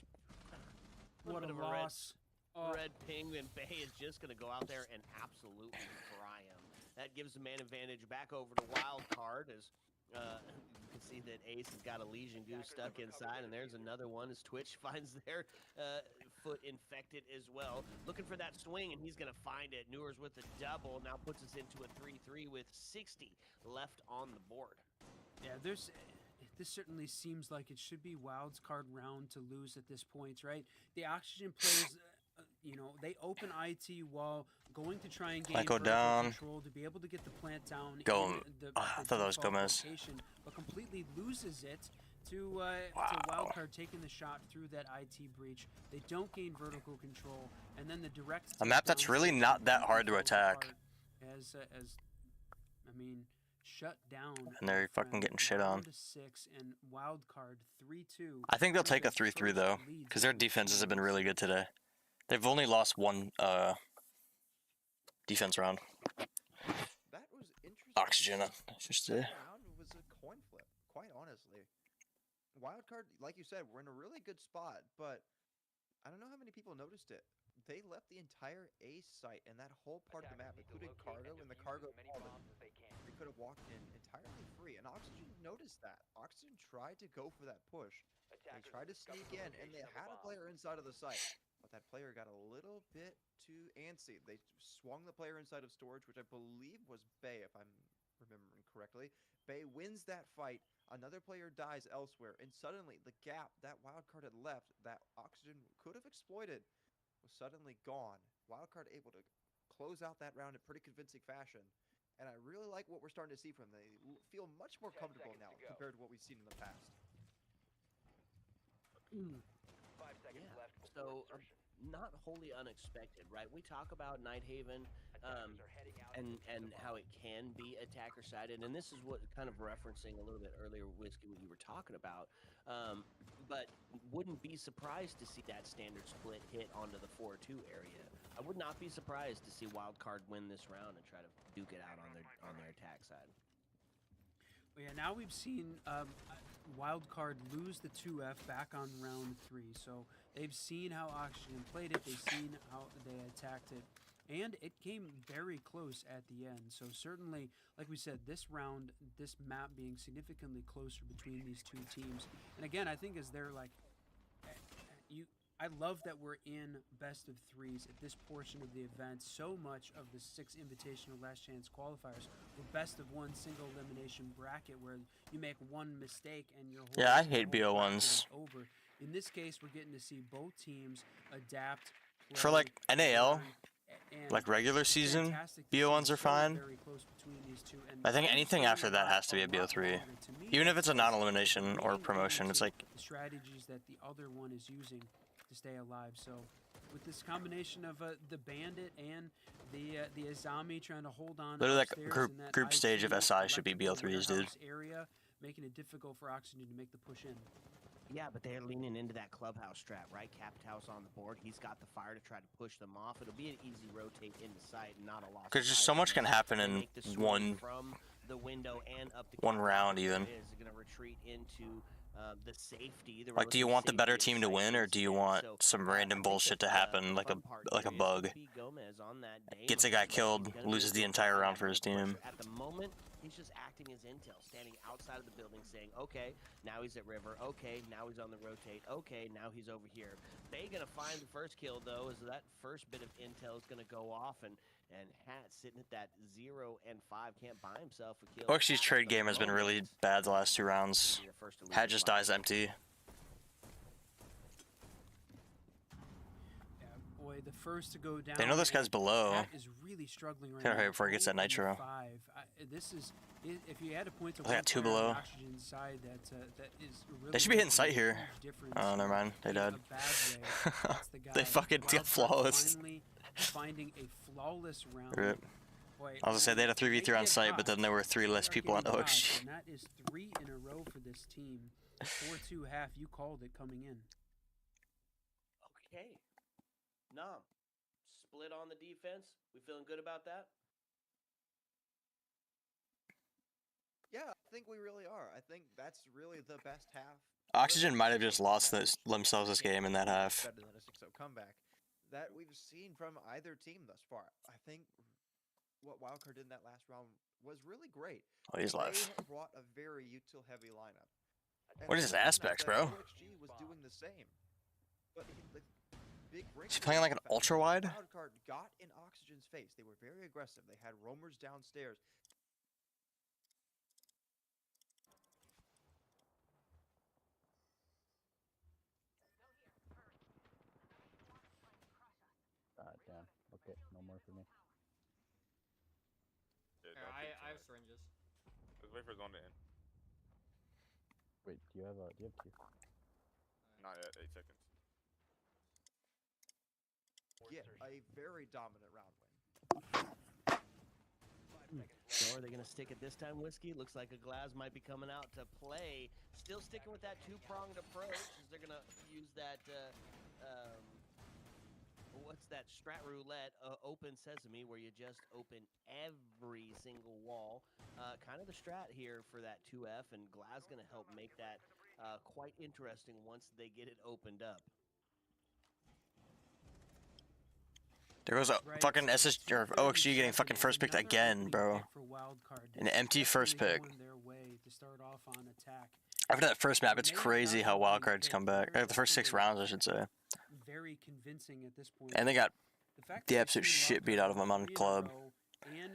What a loss. Red Penguin Bay is just going to go out there and absolutely fry him. That gives the man advantage back over to Wildcard as you can see that Ace has got a Legion Goose stuck inside, and there's another one as Twitch finds their foot infected as well. Looking for that swing, and he's going to find it. Newers with the double now puts us into a 3-3 with 60 left on the board. Yeah, this certainly seems like it should be Wildcard round to lose at this point, right? The Oxygen players, they open IT while going to try and gain Might go vertical down. control to be able to get the plant down. Go. in the I thought that was default Gomez. location, but completely loses it to Wow. Wildcard taking the shot through that IT breach. They don't gain vertical control, and then the direct A map that's takedown really not that hard to falls attack. apart As I mean, shut down. And they're fucking getting shit on. 4-6 and wild card 3-2. I think they'll One of take a the 3-3 though, first leads because that their we've defenses have seen been really this good today. They've only lost one defense round. That was interesting. Oxygen, I should say. That round was a coin flip, quite honestly. Wildcard, like you said, we're in a really good spot, but I don't know how many people noticed it. They left the entire A site and that whole part of the map, Attackers need to including locate cargo, and and the defuse cargo as many element. bombs as they can. They could have walked in entirely free, and Oxygen noticed that. Oxygen tried to go for that push. They Attackers tried to discovered sneak the in, and they location of a had a bomb. player inside of the site. But that player got a little bit too antsy. They swung the player inside of storage, which I believe was Bay, if I'm remembering correctly. Bay wins that fight. Another player dies elsewhere, and suddenly the gap that Wildcard had left, that Oxygen could have exploited, was suddenly gone. Wildcard able to close out that round in pretty convincing fashion. And I really like what we're starting to see from them. They feel much more 10 comfortable seconds now to go. compared to what we've seen in the past. 5 seconds Yeah, left before so insertion. not wholly unexpected, right? We talk about Nighthaven Attackers are heading out and to defuse the how bomb. it can be attacker sided, and this is what kind of referencing a little bit earlier, Whiskey, what you were talking about. But wouldn't be surprised to see that standard split hit onto the 4-2 area. I would not be surprised to see Wildcard win this round and try to duke it out on their attack side. Well, yeah, now we've seen Wildcard lose the 2F back on round 3. So they've seen how Oxygen played it. They've seen how they attacked it. And it came very close at the end. So certainly, like we said, this round, this map being significantly closer between these two teams. And again, I think as they're like, I love that we're in best of 3s at this portion of the event. So much of the 6 Invitational Last Chance qualifiers were best of 1 single elimination bracket where you make one mistake and your whole, Yeah, I your hate whole bracket BO1s. is over. In this case, we're getting to see both teams adapt. For play, like NAL, learn, and like regular it's season, fantastic to see. BO1s It's are very, fine. very close between these two, and I think I'm anything learning after that lot- has to be a lot BO3. longer. To me, Even if it's a it's non-elimination or reading promotion, it's into like, the strategies that the other one is using to stay alive. So with this combination of the Bandit and the Azami trying to hold on Literally, like, upstairs in that group stage of IT SI should be electrical BO3s, dude. warehouse area, making it difficult for Oxygen to make the push in. Yeah, but they're leaning into that clubhouse strat, right? Capped House on the board. He's got the fire to try to push them off. It'll be an easy rotate into sight, and not a loss. because just so much can happen in one from the window and up the one round even. Is going to retreat into the safety. The Like, do you relative want the better safety of team to win, site or do you instead. want So, some I random think bullshit to the happen, like fun part a here is bug? P. Gomez on that day Gets a was guy like, he's killed, gonna be loses a the good entire guy round for his that pusher. team. At the moment, he's just acting as intel, standing outside of the building, saying, "Okay, now he's at river. Okay, now he's on the rotate. Okay, now he's over here." They gonna find the first kill though, is that first bit of intel is gonna go off, and Hat sitting at that 0 and 5 can't buy himself a kill. Oxy's Hat trade at the game has been really moment bad the last 2 is rounds. gonna be their first to Hat lose just by dies empty. Yeah, boy, the first to go down. They know this guy's and below. Hat is really struggling right Gotta now. hurry before he gets that 0 and nitro. 5. This is if you had to point to They got one 2 player on below. the Oxygen side that is really They should be hitting making sight a here. huge difference Oh, never mind. They in died. a bad way. That's the guy. They fucking Wildcard get flawless. Finally finding a flawless round. Rip. Boy, I was gonna say they had a 3v3 on site, but then there were 3 less people on OXG. And that is 3 in a row for this team. 4-2 half. You called it coming in. Okay. Nom. Split on the defense. We feeling good about that? Yeah, I think we really are. I think that's really the best half. Oxygen might have just lost themselves this game in that half. Better than a 6-0 comeback that we've seen from either team thus far. I think what Wildcard did in that last round was really great. Oh, he's live. They brought a very util heavy lineup. And What is his I found out aspects, that bro? OXG was doing the same. But the big Is he playing like an ultra wide? Wildcard got in Oxygen's face. They were very aggressive. They had roamers downstairs. Damn. Okay, no more for me. Yeah, Here, don't take I have too much. syringes. Let's wait for zone to end. Wait, do you have two? Not yet. 8 seconds. Yeah, a very dominant round win. 5 So are they going to stick it this time, Whiskey? Looks like a Glaz might be coming out to play. Still sticking with that two-pronged approach as they're going to use that, what's that, strat roulette, open sesame, where you just open every single wall. Kind of the strat here for that 2F, and Glaz going to help make that quite interesting once they get it opened up. There goes a Right, fucking SS or OXG getting 237, fucking first picked another again, opening bro. pick for Wildcard. An This empty is first definitely pick. going their way to start off on attack. After that first map, it's They got crazy the how opening wildcards pick. come back. They're The first 6 definitely rounds, I should say. very convincing at this point. And they got The fact the that absolute they've seen shit beat Wildcard out of them on 3 in a club. row, and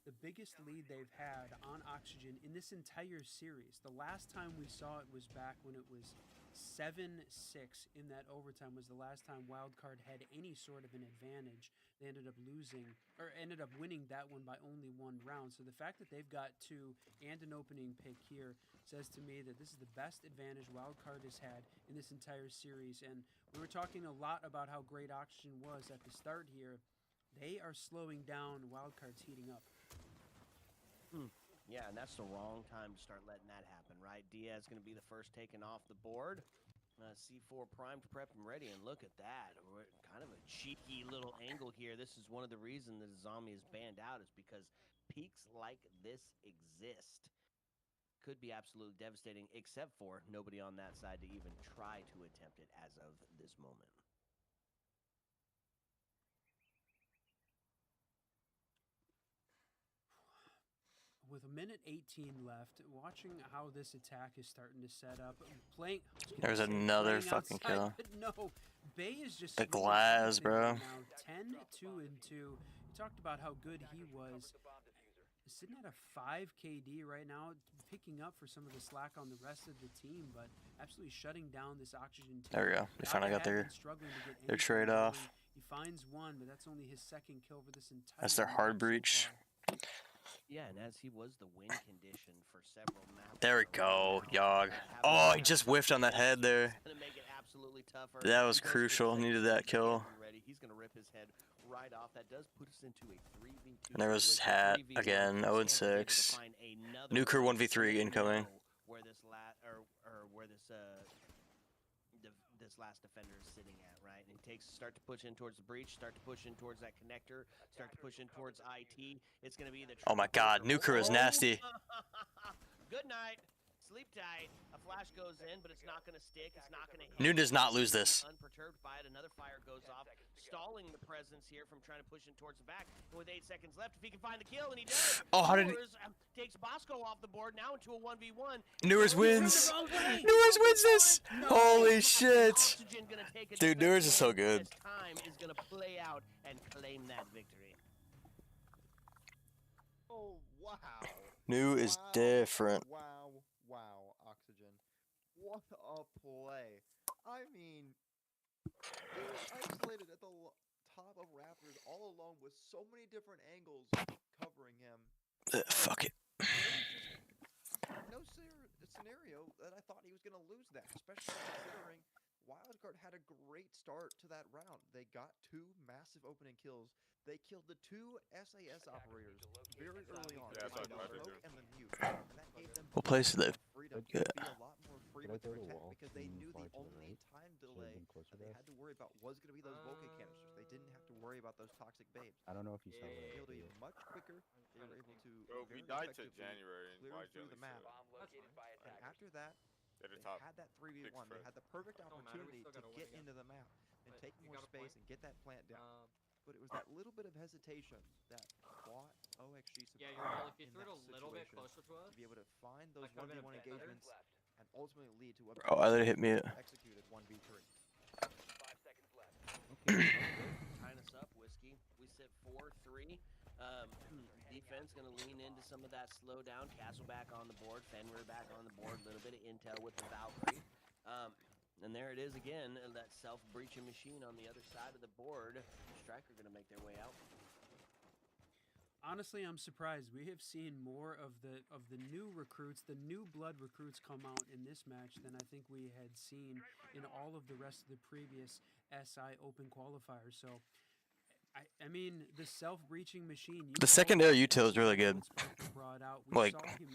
the biggest lead they've had on Oxygen in this entire series. The last time we saw it was back when it was 7-6 in that overtime was the last time Wildcard had any sort of an advantage. They ended up losing, or ended up winning that one by only 1 round. So the fact that they've got 2 and an opening pick here says to me that this is the best advantage Wildcard has had in this entire series. And we were talking a lot about how great Oxygen was at the start here. They are slowing down. Wildcard's heating up. Yeah, and that's the wrong time to start letting that happen, right? Diaz going to be the first taken off the board. C4 primed, prep, and ready, and look at that. We're kind of a cheeky little angle here. This is one of the reasons that Zombie is banned out is because peaks like this exist. Could be absolutely devastating, except for nobody on that side to even try to attempt it as of this moment. With 1:18 left, watching how this attack is starting to set up, playing. There's another playing fucking outside, kill. but no, Bay is just The swinging Glaz, everything bro. right now. 10, 2, and 2. You talked about how good he was. Sitting at a 5 KD right now, picking up for some of the slack on the rest of the team, but absolutely shutting down this Oxygen team. There we go. They finally got their trade off. He finds one, but that's only his second kill for this entire. That's their map hard so breach. far. Yeah, and as he was the win condition for several maps. There we go, Yogg. Oh, he just whiffed on that head there. Gonna make it absolutely tougher. That was He goes for crucial. the Needed second that kill. ready. He's gonna rip his head right off. That does put us into a 3v2. And there was situation. Hat 3v1. again, Chance 0 to and be able to 6. find another Nuker one. 1v3 We incoming. know where this this last defender is sitting at, right? And he start to push in towards the breach, start to push in towards that connector, start to push in towards IT. It's gonna be the. Oh my God, Nuker is nasty. Good night. Sleep tight. A flash goes in, but it's not going to stick. It's not going to hit. Noon does not lose this. Unperturbed by it. Another fire goes off, stalling the presence here from trying to push in towards the back. And with 8 seconds left, if he can find the kill, and he does. Oh, how did he... takes Bosco off the board now into a 1v1. Newers wins. Newers wins this. Holy shit. Dude, Newers is so good. Time is going to play out and claim that victory. Oh, wow. New is different. Wow, Oxygen. What a play. I mean, he was isolated at the top of Raptors all alone with so many different angles covering him. Fuck it. No scenario that I thought he was going to lose that, especially considering Wildcard had a great start to that round. They got 2 massive opening kills. They killed the 2 SAS operators very early on. Yeah, They that's what killed I the tried to smoke and the mute, and that gave them What place did they? freedom Yeah. to be a lot more free Did I with their throw the attack wall because they too knew far the to the only right? time Should've delay been closer that to they that. had to worry about was going to be those Vulcan canisters. They didn't have to worry about those toxic babes. I don't know if you saw They were that. able to be video. much quicker. They were able to Bro, we very died to effectively January and clear why through Jelly the map. said. And after that, They're the they top. had that 3v1. They had the perfect opportunity to get into the map and take more space and get that plant down. But it was that little bit of hesitation that bought OXG some Yeah, time you're right. If you in threw it that a little bit situation closer to us, to be able to find those that could've been a 1v1 bit better. engagements and ultimately lead to a Oh, I let it hit me. executed 1v3. 5 seconds left. Okay, tying us up, Whiskey. We sit 4-3. Defense going to lean into some of that slowdown. Castle back on the board. Fenrir back on the board. A little bit of intel with the Valkyrie. And there it is again, that self-breaching machine on the other side of the board. Striker going to make their way out. Honestly, I'm surprised. We have seen more of the new recruits, the new blood recruits come out in this match than I think we had seen in all of the rest of the previous SI Open qualifiers. So I mean, the self-breaching machine. You The called secondary it, util is really that's good. what Spiker brought out. We Like- saw him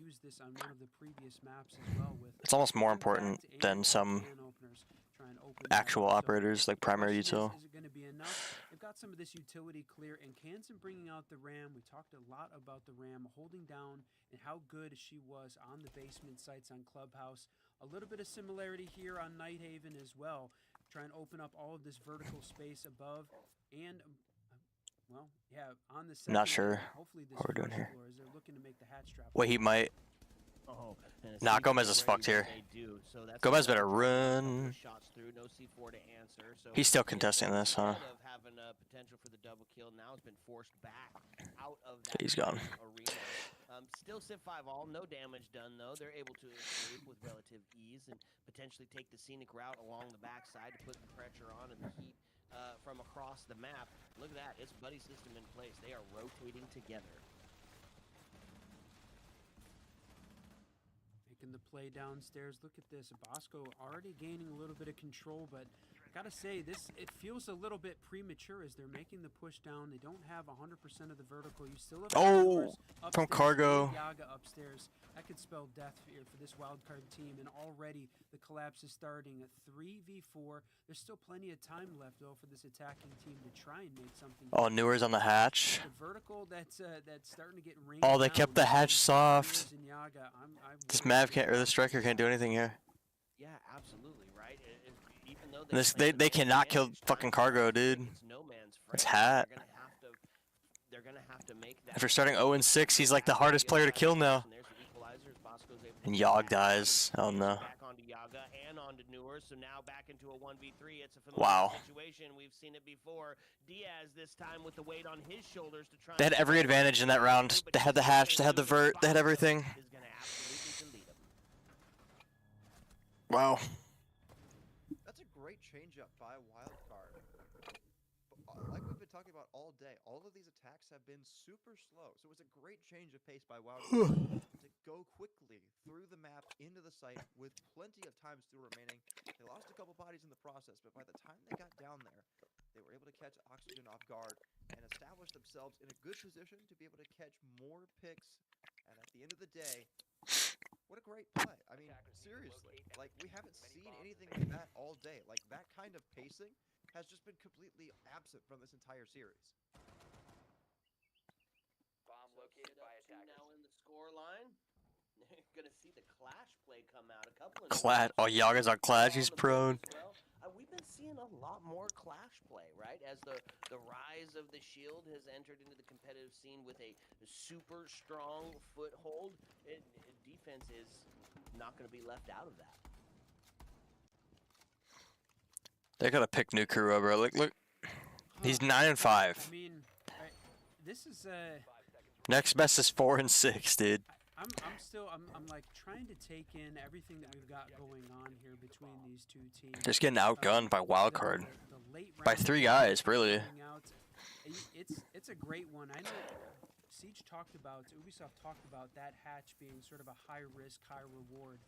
use this on one of the previous maps as well. With It's almost more impact important and than some can openers. Try and open that actual up. So operators like the primary question util. Is it going to be enough? They've got some of this utility clear, and Kansan bringing out the Ram. We talked a lot about the Ram holding down and how good she was on the basement sites on Clubhouse. A little bit of similarity here on Nighthaven as well. Try and open up all of this vertical space above and. Well, yeah, on the second Not sure floor, hopefully this what we're doing first here. floor, as they're looking to make the hatch trap. Wait, he might. Oh, and a Nah, C4 Gomez is raise fucked that here. they do, so that's Gomez another better couple of run. shots through, no C4 to answer. So He's still Diaz, contesting this, huh? instead of having a potential for the double kill, now has been forced back out of that He's gone. arena. Still sit 5 all, no damage done though. They're able to escape with relative ease and potentially take the scenic route along the backside to put the pressure on and the heat from across the map. Look at that, it's buddy system in place. They are rotating together. Making the play downstairs. Look at this. Bosco already gaining a little bit of control, but gotta say, it feels a little bit premature as they're making the push down. They don't have 100% of the vertical. You still have Oh, upstairs, from Cargo. Yaga upstairs. That could spell death here for this wildcard team, and already the collapse is starting at 3v4. There's still plenty of time left, though, for this attacking team to try and make something. Oh, Newer's on the hatch. The vertical that's starting to get rained Oh, they down kept the hatch from soft. Neers and Yaga. I This worry Mav about can't, or the striker can't do anything here. Yeah, absolutely, right? Even though This play they the cannot kill advantage, fucking times Cargo, like dude. it's no man's It's friend. hat. They're gonna have to make that. After starting 0-6, he's like the hardest player to kill now. And there's the equalizers. Bosco's able to And get Yogg back dies. on, Oh no. back onto Yaga and onto Newer, so now back into a 1v3. It's a familiar Wow. situation. We've seen it before. Diaz this time with the weight on his shoulders to try. They had and every advantage in that round. They had the hatch, they had the vert, they had everything. Is gonna absolutely delete him. Wow. That's a great change-up by Wildcard. Like we've been talking about all day, all of these attacks have been super slow. So it was a great change of pace by Wildcard to go quickly through the map into the site with plenty of time still remaining. They lost a couple bodies in the process, but by the time they got down there, they were able to catch Oxygen off guard and establish themselves in a good position to be able to catch more picks. And at the end of the day, what a great play. I mean, seriously, like we haven't seen anything like that all day. Like that kind of pacing has just been completely absent from this entire series. Bomb located by attackers. Now in the score line. Gonna see the clash play come out. A couple of Clash. Oh, Yaga's on Clash. He's prone. We've been seeing a lot more clash play, right? As the rise of the Shield has entered into the competitive scene with a super strong foothold, defense is not going to be left out of that. They gotta pick Nukuro, bro. Look. He's 9-5. I mean, this is Next best is 4-6, dude. I'm like trying to take in everything that we've got going on here between these two teams. Just getting outgunned by Wildcard. The late By round 3 guys, really. coming out. It's a great one. I know Siege talked about, Ubisoft talked about that hatch being sort of a high risk, high reward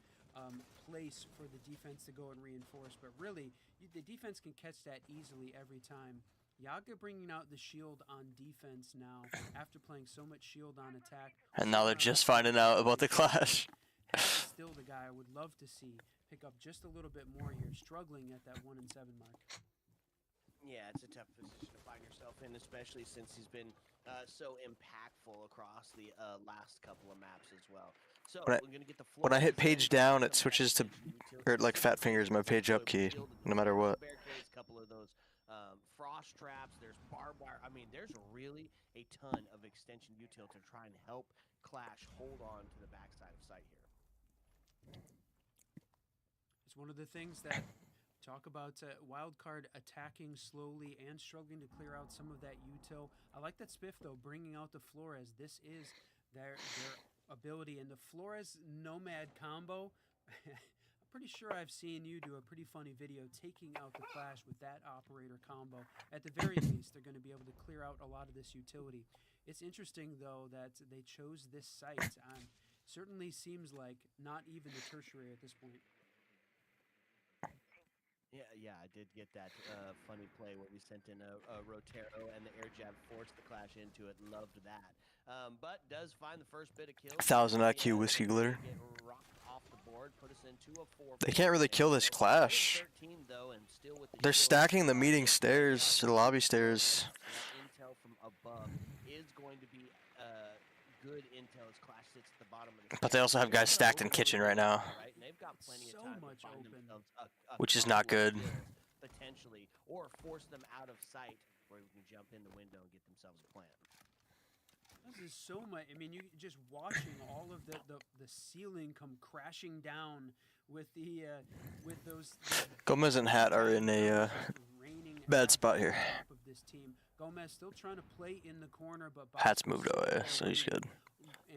place for the defense to go and reinforce. But really, the defense can catch that easily every time. Yaga bringing out the shield on defense now after playing so much shield on attack. And now they're just finding out about the Clash. Hatch is still the guy I would love to see pick up just a little bit more here, struggling at that 1-7 mark. Yeah, it's a tough position to find yourself in, especially since he's been so impactful across the last couple of maps as well. So When I- we're gonna get the When I hit floor page position, down, some it of that switches to, utility or like fat fingers, my page up key, no matter what. Barricades, couple of those frost traps. There's barbed wire. I mean, there's really a ton of extension util to try and help Clash hold on to the backside of sight here. It's one of the things that talk about Wildcard attacking slowly and struggling to clear out some of that util. I like that Spiff, though, bringing out the Flores. This is their ability. And the Flores Nomad combo, I'm pretty sure I've seen you do a pretty funny video taking out the Clash with that operator combo. At the very least, they're going to be able to clear out a lot of this utility. It's interesting, though, that they chose this site. Certainly seems like not even the tertiary at this point. Yeah, I did get that funny play where we sent in a Rotero and the air jab forced the clash into it. Loved that. But does find the first bit of kills. 1,000 They, IQ whiskey they glitter. get rocked off the board, put us into a 4. They can't really kill this clash. 13, though, and still with the They're shield, stacking the meeting stairs, the lobby stairs. so that intel from above is going to be good intel as Clash sits at the bottom of the But they also have guys stacked in kitchen right now, right? And they've got plenty So of time much to find open. themselves a which is couple not of good. kills, potentially, or force them out of sight where we can jump in the window and get themselves a plant. This is so much. I mean, you just watching all of the ceiling come crashing down with the with those. Gomez and Hat are in a raining bad back spot on here. top of this team. Gomez still trying to play in the corner, but Hat's Bosco's moved away, so so he's far good.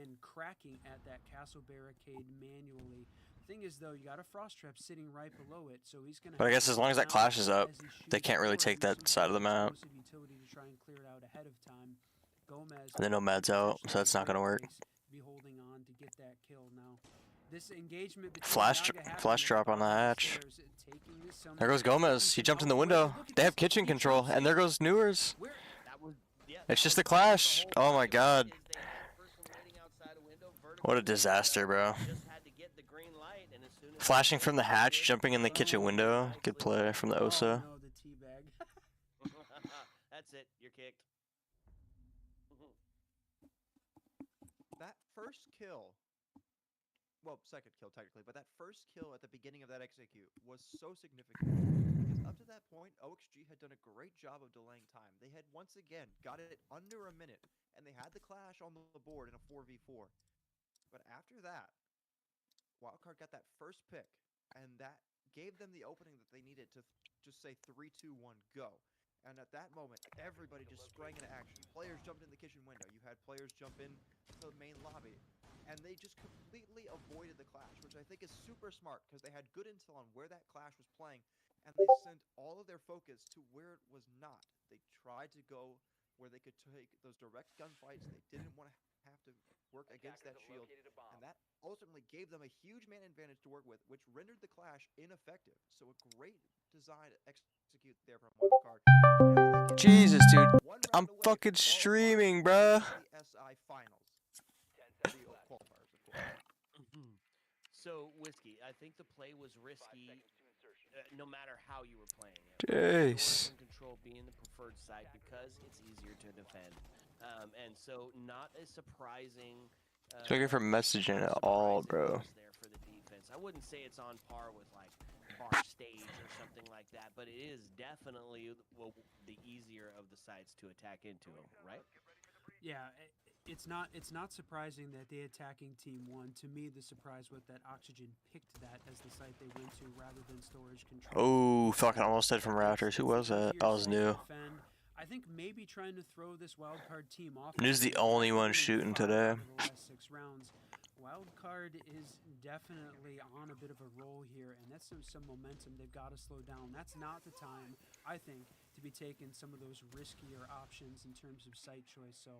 and cracking at that castle barricade manually. Thing is, though, you got a frost trap sitting right below it, so he's gonna. But I guess as long as that clash is up, they can't really take that some side of the sort map. explosive utility to try and clear it out ahead of time. Gomez. And then Nomad's out, so that's not gonna work. Be holding on to get that kill now. This engagement between Flash Naga happening flash at drop the on the bottom of hatch. stairs, taking this some There goes Gomez. He jumped in the window. They have kitchen control, and there goes Newers. That was, yeah, It's that just was a clash. the whole Oh my point, god. is they had a person waiting outside a window, What a vertical disaster, bro. just had to get the green light, and as soon as Flashing from the hatch, jumping in the kitchen window. Good play from the Osa. Oh, no, the teabag. That's it. You're kicked. That first kill, well, second kill technically, but that first kill at the beginning of that execute was so significant because up to that point, OXG had done a great job of delaying time. They had once again got it under a minute, and they had the clash on the board in a 4v4. But after that, Wildcard got that first pick, and that gave them the opening that they needed to just say 3, 2, 1, go. And at that moment, everybody just sprang into action. Players jumped in the kitchen window. You had players jump in to the main lobby. And they just completely avoided the clash, which I think is super smart because they had good intel on where that clash was playing. And they sent all of their focus to where it was not. They tried to go where they could take those direct gunfights. They didn't want to have to work against that shield. And that ultimately gave them a huge man advantage to work with, which rendered the clash ineffective. So a great design to execute there from Wildcard. Jesus, dude. I'm fucking streaming, bruh. The SI finals. The qualifiers, of course. So, Whiskey, I think the play was risky no matter how you were playing it. Jeez. Control being the preferred side because it's easier to defend. And so not a surprising... Looking for messaging at all, bro. There for the defense. I wouldn't say it's on par with, like, Bar Stage or something like that, but it is definitely the easier of the sides to attack into, right? Yeah, it's not surprising that the attacking team won. To me, the surprise was that Oxygen picked that as the site they went to rather than storage control. Oh, fucking almost dead from Raptors. Who was that? I was new. I think maybe trying to throw this wildcard team off. New's the only one shooting today. The last 6 rounds. Wildcard is definitely on a bit of a roll here, and that's some momentum. They've got to slow down. That's not the time, I think, to be taking some of those riskier options in terms of site choice. So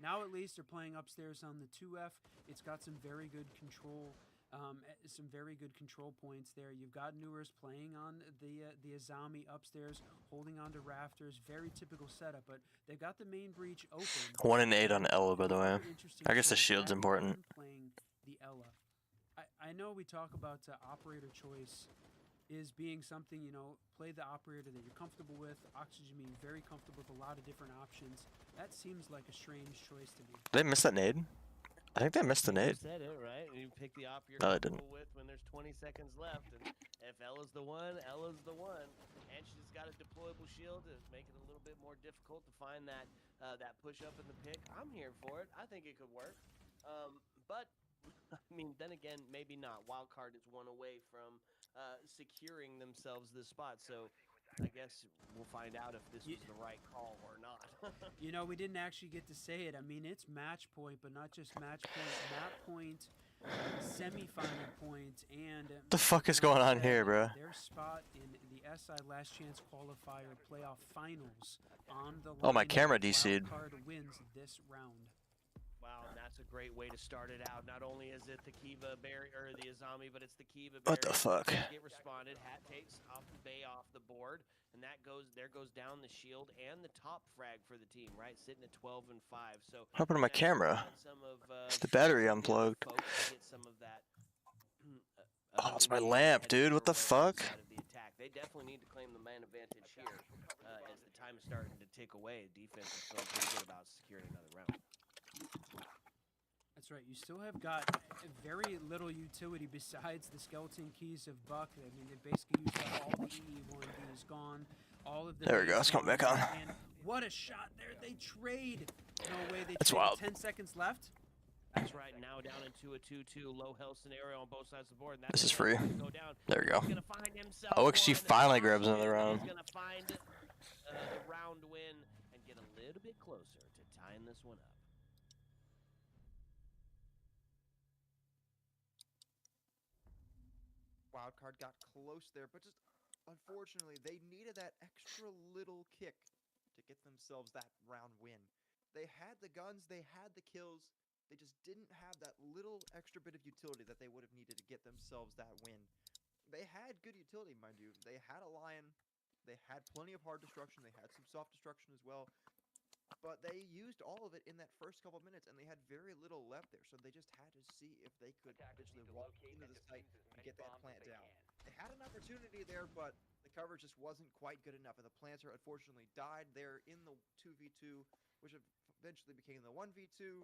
now at least they're playing upstairs on the 2F. It's got some very good control. Some very good control points there. You've got Newers playing on the Azami upstairs, holding on to rafters. Very typical setup, but they've got the main breach open. 1 and 8 on Ella, by the way. I guess the shield's important. Playing the Ella. I know we talk about operator choice is being something, you know, play the operator that you're comfortable with. Oxygen being very comfortable with a lot of different options. That seems like a strange choice to me. Did they miss that nade? I think they missed the nade. You said it, right? You pick the op you're No, they didn't. comfortable with when there's 20 seconds left. And if Ella's the one, Ella's the one. And she's got a deployable shield to make it a little bit more difficult to find that that push up in the pick. I'm here for it. I think it could work. But, I mean, then again, maybe not. Wildcard is one away from securing themselves this spot. So I guess we'll find out if this was the right call or not. You know, we didn't actually get to say it. I mean, it's match point, but not just match point, map point, semi-final point, and... The fuck is going on here, bro? Their spot in the SI Last Chance Qualifier playoff finals on the line. Oh, my camera DC'd. Wildcard wins this round. Wow, and that's a great way to start it out. Not only is it the Kiva berry or the Azami, but it's the Kiva berry. What the fuck? Get responded. Hat takes off the Bay off the board, and that goes down the shield and the top frag for the team, right? Sitting at 12 and 5. So What happened to my that's camera? some of, It's the battery some of the other unplugged. folks get some of that. Oh, it's my ability lamp, heading dude. their What the way fuck? inside of the attack. They definitely need to claim the man advantage here as the time is starting to tick away. Defense is feeling pretty good about securing another round. That's right. You still have got very little utility besides the skeleton keys of Buck. I mean, they basically used up all the EE1Bs gone. All of the There we go. It's coming back on. And what a shot there. They trade. No way. They That's trade. wild. 10 seconds left. That's right. Now down into a 2-2 low health scenario on both sides of the board. And that's This is where free. Buck's gonna go down. There we go. He's gonna find himself OXG one. finally grabs another round. He's gonna find the round win and get a little bit closer to tying this one up. Wildcard got close there, but just unfortunately, they needed that extra little kick to get themselves that round win. They had the guns, they had the kills, they just didn't have that little extra bit of utility that they would have needed to get themselves that win. They had good utility, mind you. They had a Lion, they had plenty of hard destruction, they had some soft destruction as well. But they used all of it in that first couple minutes, and they had very little left there. So they just had to see if they could eventually walk into the site and get that plant down. They had an opportunity there, but the coverage just wasn't quite good enough. And the planter unfortunately died there in the 2v2, which eventually became the 1v2.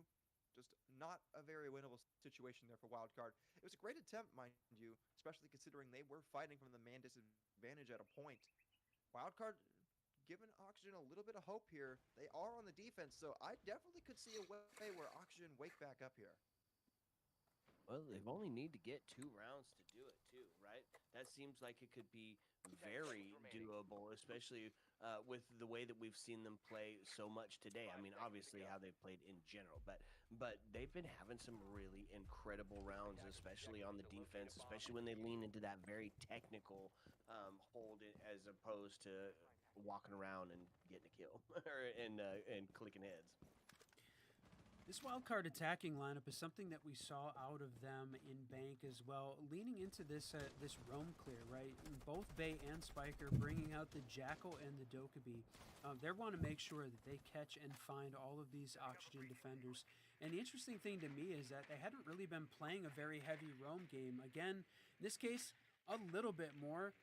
Just not a very winnable situation there for Wildcard. It was a great attempt, mind you, especially considering they were fighting from the man disadvantage at a point. Wildcard giving Oxygen a little bit of hope here. They are on the defense, so I definitely could see a way where Oxygen wake back up here. Well, they only need to get 2 rounds to do it, too, right? That seems like it could be very doable, especially with the way that we've seen them play so much today. I mean, obviously how they've played in general, but they've been having some really incredible rounds, especially on the defense, especially when they lean into that very technical hold as opposed to walking around and getting a kill and clicking heads. This wildcard attacking lineup is something that we saw out of them in Bank as well, leaning into this this roam clear, right? Both Bay and Spiker bringing out the Jackal and the Dokkaebi. They want to make sure that they catch and find all of these Oxygen defenders. And the interesting thing to me is that they hadn't really been playing a very heavy roam game. Again, in this case, a little bit more.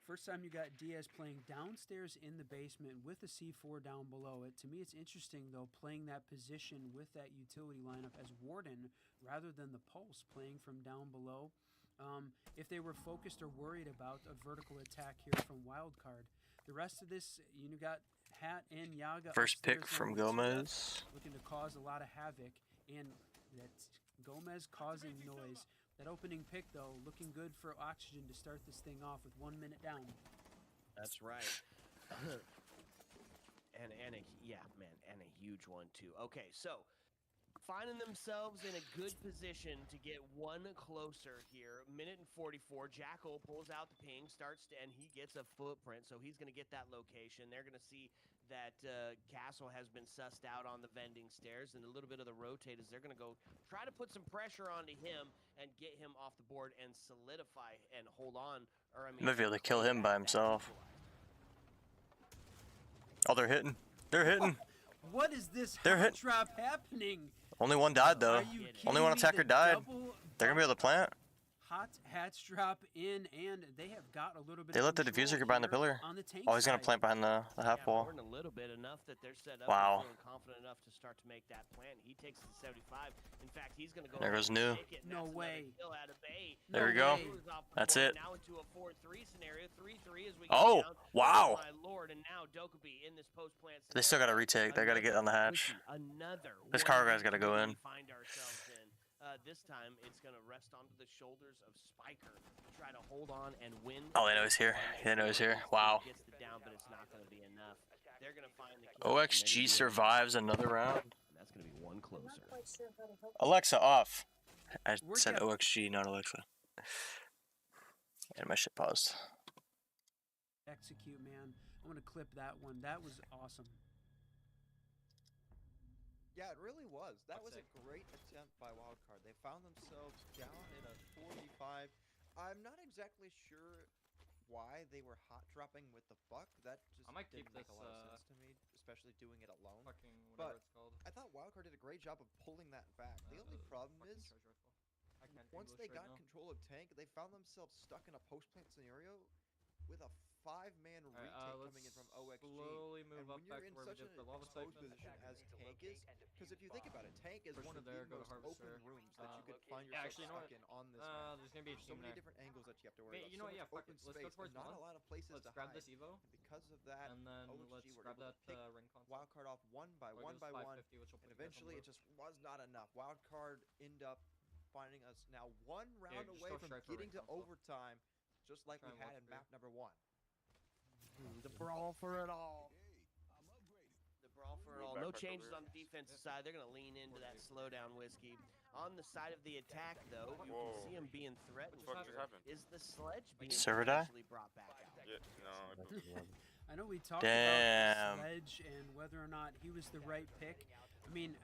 First time you got Diaz playing downstairs in the basement with a C4 down below it. To me, it's interesting, though, playing that position with that utility lineup as Warden rather than the Pulse playing from down below. If they were focused or worried about a vertical attack here from Wildcard. The rest of this, you got Hat and Yaga. First pick upstairs from on the Gomez. looking to cause a lot of havoc, and that's Gomez causing noise. That opening pick, though, looking good for Oxygen to start this thing off with 1 minute down. That's right. and a huge one too. Okay, so finding themselves in a good position to get one closer here. Minute and 44. Jackal pulls out the ping, and he gets a footprint, so he's going to get that location. They're going to see that Castle has been sussed out on the vending stairs, and a little bit of the rotators. They're going to go try to put some pressure onto him and get him off the board and solidify and hold on. Or I mean, Might be able to kill him by himself. Oh, they're hitting. They're hitting. What is this They're hot hit- drop happening? Only one died, though. Are you Only kidding one me? attacker The died. double They're going to be able to plant. hot hats drop in, and they have got a little bit They of let the control diffuser get behind the here pillar. on the tank Oh, he's going to side. plant behind the half wall. More than a little bit, enough that they're set up. Wow. And feeling confident enough to start to make that plant. He takes it to 75. In fact, he's going to go. There goes ahead and New. take it, and No that's another way. kill out of Bay. There we No go. way. Moves off the That's board, it. Now into a 4-3 scenario. 3-3 as we Oh, go down. wow. Oh, my lord! And now Dokkaebi in this post plant. They still got to retake. They got to get on the hatch. Another. This cargo guy's gotta go in. We find ourselves in. This time it's going to rest onto the shoulders of Spiker to try to hold on and win. Oh, they know he's here. They know he's here. Wow. Gets the down, but it's not going to be enough. They're going to find the kill, and they're gonna OXG be able to- survives another round. That's going to be one closer. Alexa off. I Work said out. OXG, not Alexa. And my shit paused. Execute, man. I'm gonna clip that one. That was awesome. Yeah, it really was. That was a great attempt by Wildcard. They found themselves down in a 4v5. I'm not exactly sure why they were hot dropping with the buck. That just I might keep didn't make a this, lot of sense to me, especially doing it alone. Fucking But whatever it's called. I thought Wildcard did a great job of pulling that back. The only problem fucking is, charge rifle. I can't once English they right got now. control of tank, they found themselves stuck in a post-plant scenario with a 5-man retake coming in from OXG. Slowly move And up when back you're in to where we such did an the lava exposed siphon. position as tank is, because if you think about it, tank is Push one through of there, the go to most open Harvester. rooms that you could Locate- find Yeah, yourself actually, you know stuck what? in on this map. There's gonna be a There's so team many there. different angles that you have to worry Wait, about. you know So what? much Yeah, fuck open it. Let's go space towards and not Milan. a lot of places Let's to grab hide. this Evo, And because of that, and then OXG let's were grab able that to pick ring console. Wildcard off one by Or one give us by one, 550, which will put and you guys on eventually it board. just was not enough. Wildcard ended up finding us now one round just away go from straight for getting ring to console. overtime, just like Try we and had watch in for you. map number 1. The brawl for it all. The brawl for it all. No Backpack over changes here. on the defensive side. They're going to lean into that slowdown, Whiskey. On the side of the attack, though, you Whoa. can see him being threatened. What just here. happened? Is the sledge being Server die? potentially brought back out? Yeah, no. Back to 11. I know we talked Damn. about the sledge and whether or not he was the right pick. I mean,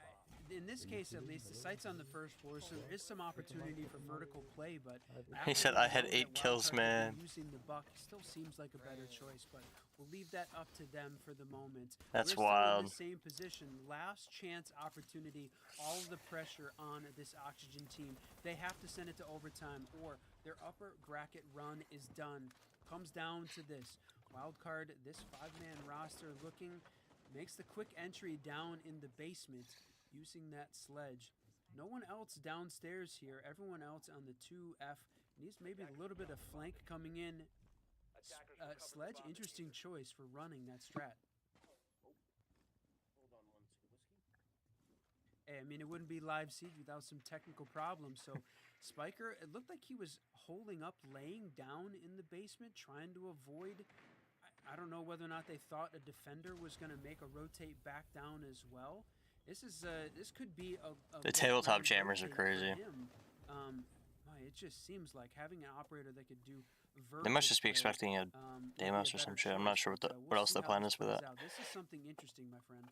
in this case at least, the site's on the first floor, so there is some opportunity for vertical play. But He after said, we "I had know 8 that kills, Wildcard had been man." Using the buck still seems like a better choice, but we'll leave that up to them for the moment. That's We're still in wild. the same position, last chance opportunity. All of the pressure on this Oxygen team. They have to send it to overtime, or their upper bracket run is done. Comes down to this. Wildcard, this 5-man roster looking, makes the quick entry down in the basement using that sledge. No one else downstairs here. Everyone else on the 2F needs maybe a little bit of flank coming in. Sledge, interesting choice for running that strat. Hold on one second, Whiskey. Hey, I mean, it wouldn't be live siege without some technical problems. So Spiker, it looked like he was holding up, laying down in the basement, trying to avoid. I don't know whether or not they thought a defender was going to make a rotate back down as well. This could be a The tabletop late-round jammers are rotate for crazy. him. It just seems like having an operator that could do vertical They must just be play, expecting a would be a Damos or some better shit. I'm not choice, sure but, what else we'll the see how plan this is with plays that. out. This is something interesting, my friend.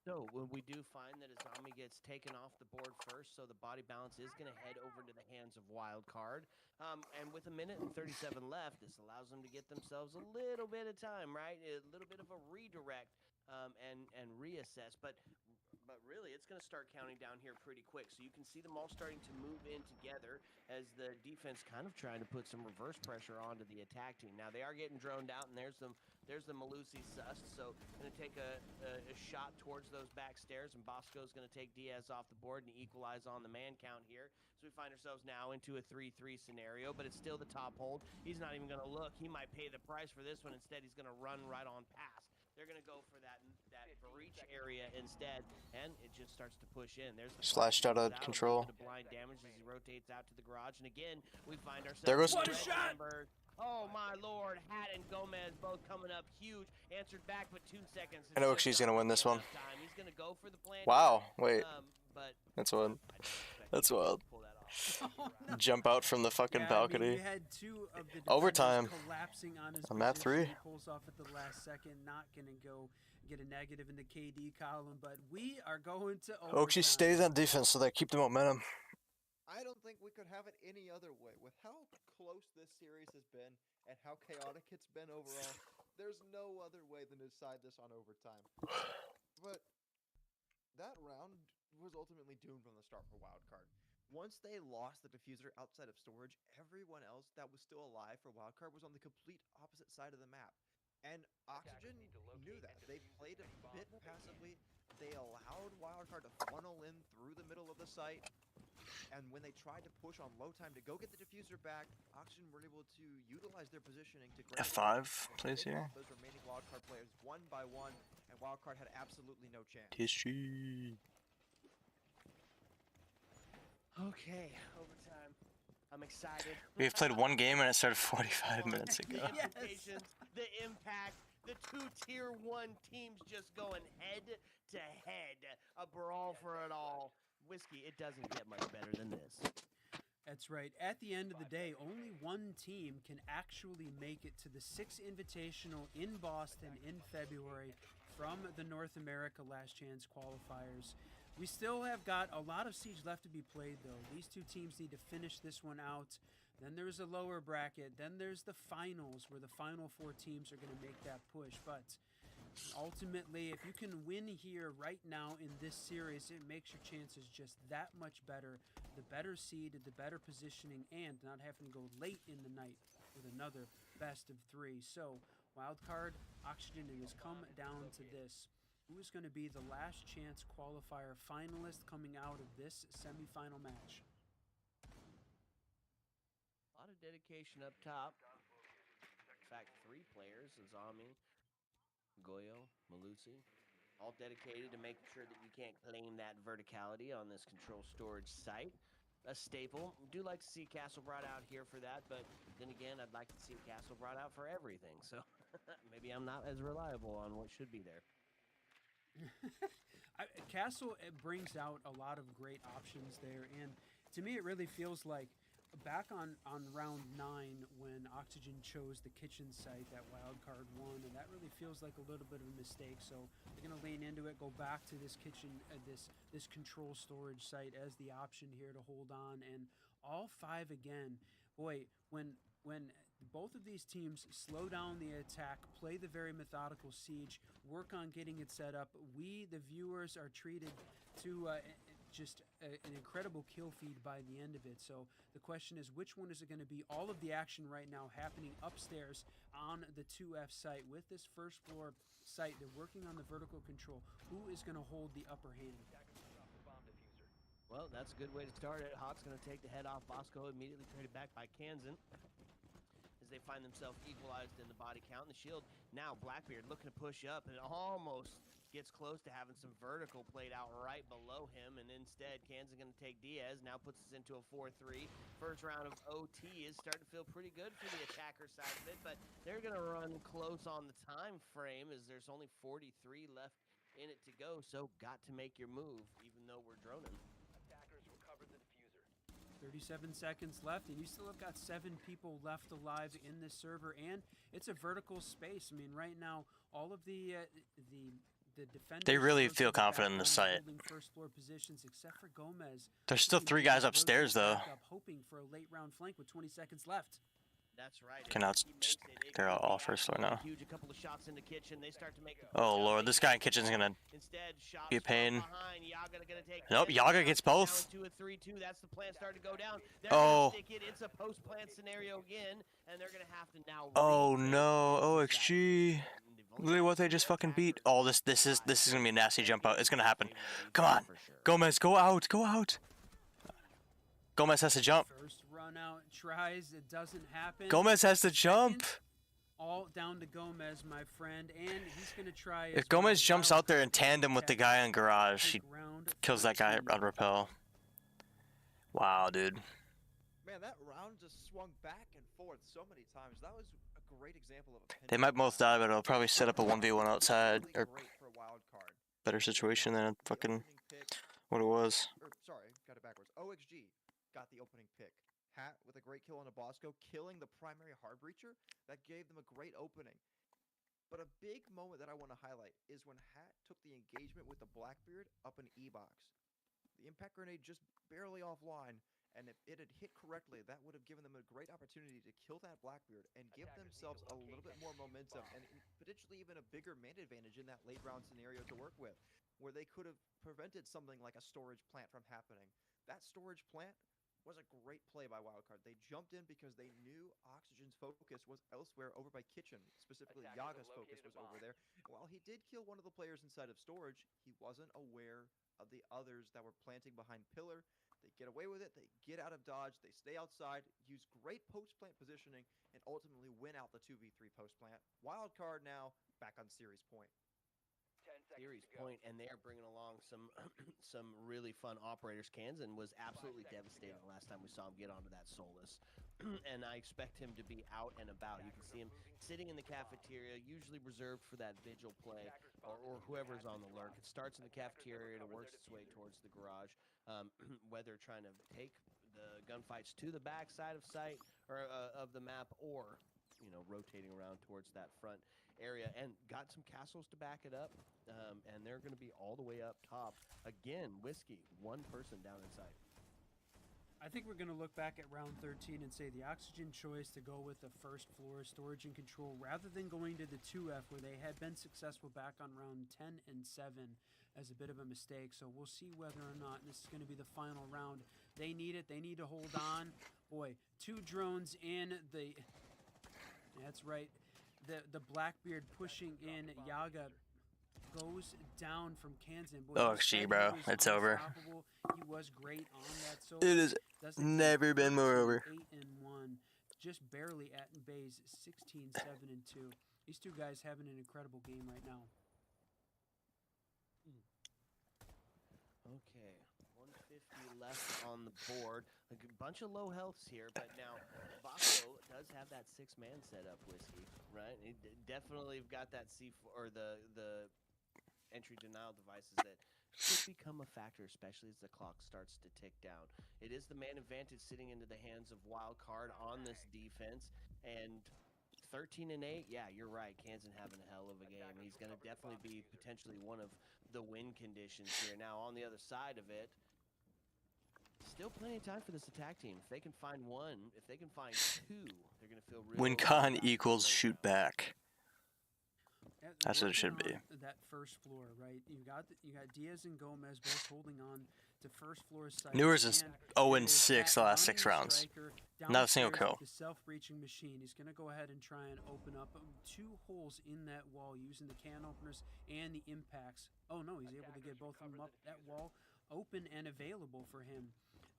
So when we do find that a zombie gets taken off the board first, so the body balance is going to head over to the hands of Wildcard. And with 1 minute and 37 left, this allows them to get themselves a little bit of time, right? A little bit of a redirect and reassess. But really, it's going to start counting down here pretty quick. So you can see them all starting to move in together as the defense kind of trying to put some reverse pressure onto the attack team. Now, they are getting droned out, and there's the Malusi sus. So going to take a shot towards those back stairs, and Bosco's going to take Diaz off the board and equalize on the man count here. So we find ourselves now into a 3-3 scenario, but it's still the top hold. He's not even going to look. He might pay the price for this one. Instead, he's going to run right on past. They're going to go for that breach area instead, and it just starts to push in. There's the Slashed out of control. The blind damage as he rotates out to the garage, and again, we find ourselves. There goes- What a red shot! number. Oh my lord, Hat and Gomez both coming up huge. Answered back, but 2 seconds. I know she's gonna win this one. Time. He's gonna go for the plan. Wow, wait. But That's wild. I don't expect That's him to wild. pull that off. Oh, no. Jump out from the fucking Yeah, balcony. I mean, you had 2 of the Overtime. defenders collapsing on his On map position. 3. He pulls off at the last second, not going to go get a negative in the KD column, but we are going to Oxy overtime. stays on defense so they keep the momentum. I don't think we could have it any other way. With how close this series has been and how chaotic it's been overall, there's no other way than to decide this on overtime. But that round was ultimately doomed from the start for Wildcard. Once they lost the diffuser outside of storage, everyone else that was still alive for Wildcard was on the complete opposite side of the map. And Oxygen knew that. They played a bit passively. They allowed Wildcard to funnel in through the middle of the site. And when they tried to push on low time to go get the diffuser back, Oxygen were able to utilize their positioning to great F5 effect. plays They here. fought those remaining Wildcard players one by one, and Wildcard had absolutely no chance. TSG. Okay, overtime. I'm excited. We've played one game and it started 45 minutes ago. The implications, the impact, the 2 tier 1 teams just going head to head. A brawl for it all. Whiskey, it doesn't get much better than this. That's right. At the end of the day, only one team can actually make it to the 6th Invitational in Boston in February. from the North America Last Chance qualifiers. We still have got a lot of Siege left to be played, though. These two teams need to finish this one out. Then there's a lower bracket. Then there's the finals, where the final 4 teams are going to make that push. But ultimately, if you can win here right now in this series, it makes your chances just that much better. The better seed, the better positioning, and not having to go late in the night with another best of 3. So, wildcard, Oxygen, it has come down to this. Who is going to be the last chance qualifier finalist coming out of this semifinal match? A lot of dedication up top. In fact, 3 players, Azami, Goyo, Malusi, all dedicated to making sure that you can't claim that verticality on this control storage site. A staple. Do like to see Castle brought out here for that, but then again, I'd like to see Castle brought out for everything. So maybe I'm not as reliable on what should be there. Castle, it brings out a lot of great options there, and to me it really feels like back on round 9 when Oxygen chose the kitchen site that wildcard won, and that really feels like a little bit of a mistake. So they're going to lean into it, go back to this kitchen, this control storage site as the option here to hold on, and all 5 again. Boy, when both of these teams slow down the attack, play the very methodical siege, work on getting it set up, we, the viewers, are treated to just an incredible kill feed by the end of it. So the question is, which one is it going to be? All of the action right now happening upstairs on the 2F site with this first floor site. They're working on the vertical control. Who is going to hold the upper hand? Well, that's a good way to start it. Hawk's going to take the head off Bosco, immediately traded back by Kansan as they find themselves equalized in the body count. And the shield now, Blackbeard looking to push up, and it almost gets close to having some vertical played out right below him, and instead Kansan going to take Diaz, now puts us into a 4-3. First round of OT is starting to feel pretty good for the attacker side of it, but they're going to run close on the time frame as there's only 43 left in it to go, so got to make your move even though we're droning. 37 seconds left, and you still have got 7 people left alive in this server, and it's a vertical space. I mean, right now, all of the defenders, They really feel confident in the site. First floor positions, except for Gomez. There's still 3 guys upstairs, though. Hoping for a late round flank with 20 seconds left. That's right. Okay, now it's just, they're all first floor now. Huge, a couple of shots in the kitchen. They start to make Oh lord, this guy in kitchen's gonna instead be a pain. Take Nope, Yaga gets both. Down to a 3-2. That's the plan starting to go down. Oh. Stick it. It's a post-plant scenario again, and they're gonna have to now. Oh no, OXG. Look at what they just fucking beat. Oh, this is gonna be a nasty jump out. It's gonna happen. Come on, Gomez, go out, go out. Gomez has to jump. First run out tries, it doesn't happen. Gomez has to jump. All down to Gomez, my friend, and he's gonna try. If Gomez jumps out there in tandem with the guy on garage, he kills that guy on rappel. Wow, dude. Man, that round just swung back and forth so many times. That was a great example of a They might both die, but it'll probably set up a 1v1 outside, or great for a wild card. better situation than fucking what it was. Sorry, got it backwards. OXG got the opening pick. Hat with a great kill on a Bosco, killing the primary hard breacher. That gave them a great opening. But a big moment that I want to highlight is when Hat took the engagement with the Blackbeard up an E-box. The impact grenade just barely offline, and if it had hit correctly, that would have given them a great opportunity to kill that Blackbeard and give themselves a little bit more momentum and potentially even a bigger man advantage in that late round scenario to work with, where they could have prevented something like a storage plant from happening. That storage plant was a great play by Wildcard. They jumped in because they knew Oxygen's focus was elsewhere over by Kitchen. Specifically, Yaga's focus was over there. And while he did kill one of the players inside of storage, he wasn't aware of the others that were planting behind Pillar. They get away with it, they get out of dodge, they stay outside, use great post-plant positioning, and ultimately win out the 2v3 post-plant. Wildcard now back on series point. Series point, and they are bringing along some some really fun operators. Kansan was absolutely devastated the last time we saw him get onto that Solus, and I expect him to be out and about. You can see him sitting in the cafeteria, usually reserved for that vigil play, or whoever's on the lurk. It starts in the cafeteria and it works its way towards the garage, whether trying to take the gunfights to the back side of sight or of the map, or rotating around towards that front area, and got some castles to back it up. And they're going to be all the way up top. Again, Whiskey, one person down inside. I think we're going to look back at round 13 and say the Oxygen choice to go with the first floor storage and control rather than going to the 2F where they had been successful back on round 10 and 7 as a bit of a mistake. So we'll see whether or not this is going to be the final round. They need it. They need to hold on. Boy, 2 drones in the... That's right. The Blackbeard pushing in. Yaga goes down from Kansan. Boy, Oh, he gee, said bro. he was It's over. unstoppable. He was great on that solo. It has Doesn't never get been more over. 8-1, just barely at Bays 16-7-2. These two guys having an incredible game right now. Okay, 150 left on the board. A bunch of low healths here, but now Bosco does have that 6-man setup, Whiskey, right? He definitely got that C4 or the entry denial devices that could become a factor, especially as the clock starts to tick down. It is the man advantage sitting into the hands of Wildcard on this defense, and 13 and 8. Yeah, you're right. Kansan having a hell of a game. He's going to definitely be potentially one of the win conditions here. Now on the other side of it, still plenty of time for this attack team. If they can find 1, if they can find 2, they're going to feel really Win good con about equals this shoot round. back. That's what it should be. That first floor, right? You got Diaz and Gomez both holding on to first floor site. Newer's is 0-6 the last 6 rounds. Not a single kill. The self-breaching machine. He's going to go ahead and try and open up 2 holes in that wall using the can openers and the impacts. Oh no, he's able to get both of them up. That wall open and available for him.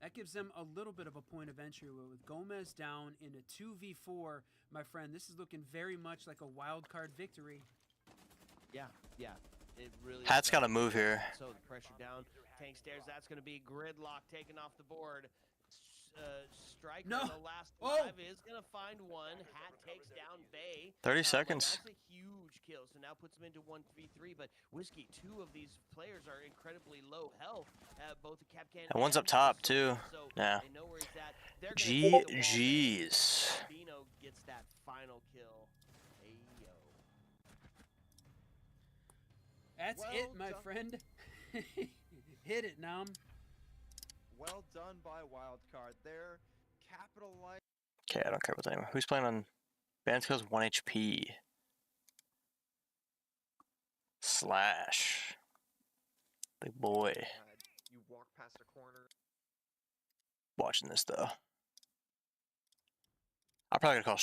That gives them a little bit of a point of entry with Gomez down in a 2v4. My friend, this is looking very much like a wild card victory. Yeah, it really. Hat's got to move here. So the pressure down, tank stairs. That's going to be Gridlock taken off the board. Striker No. in the last Oh. 5 is going to find 1. Hat takes down Bay. 30 seconds. That's a huge kill. So now puts him into 1v3. But Whiskey, 2 of these players are incredibly low health. Both the Capcan And one's and up top, Bosco. too. So Yeah. they know where he's at. They're gonna take the wall back. GG's. Bino gets that final kill. Ayo. That's Well it, my done. friend. Hit it, Nam. Well done by Wildcard there. Capitalize. Okay, I don't care about that anymore. Who's playing on Bansko's 1 HP? Slash. Big boy. You walk past a corner. Watching this though. I'm probably gonna call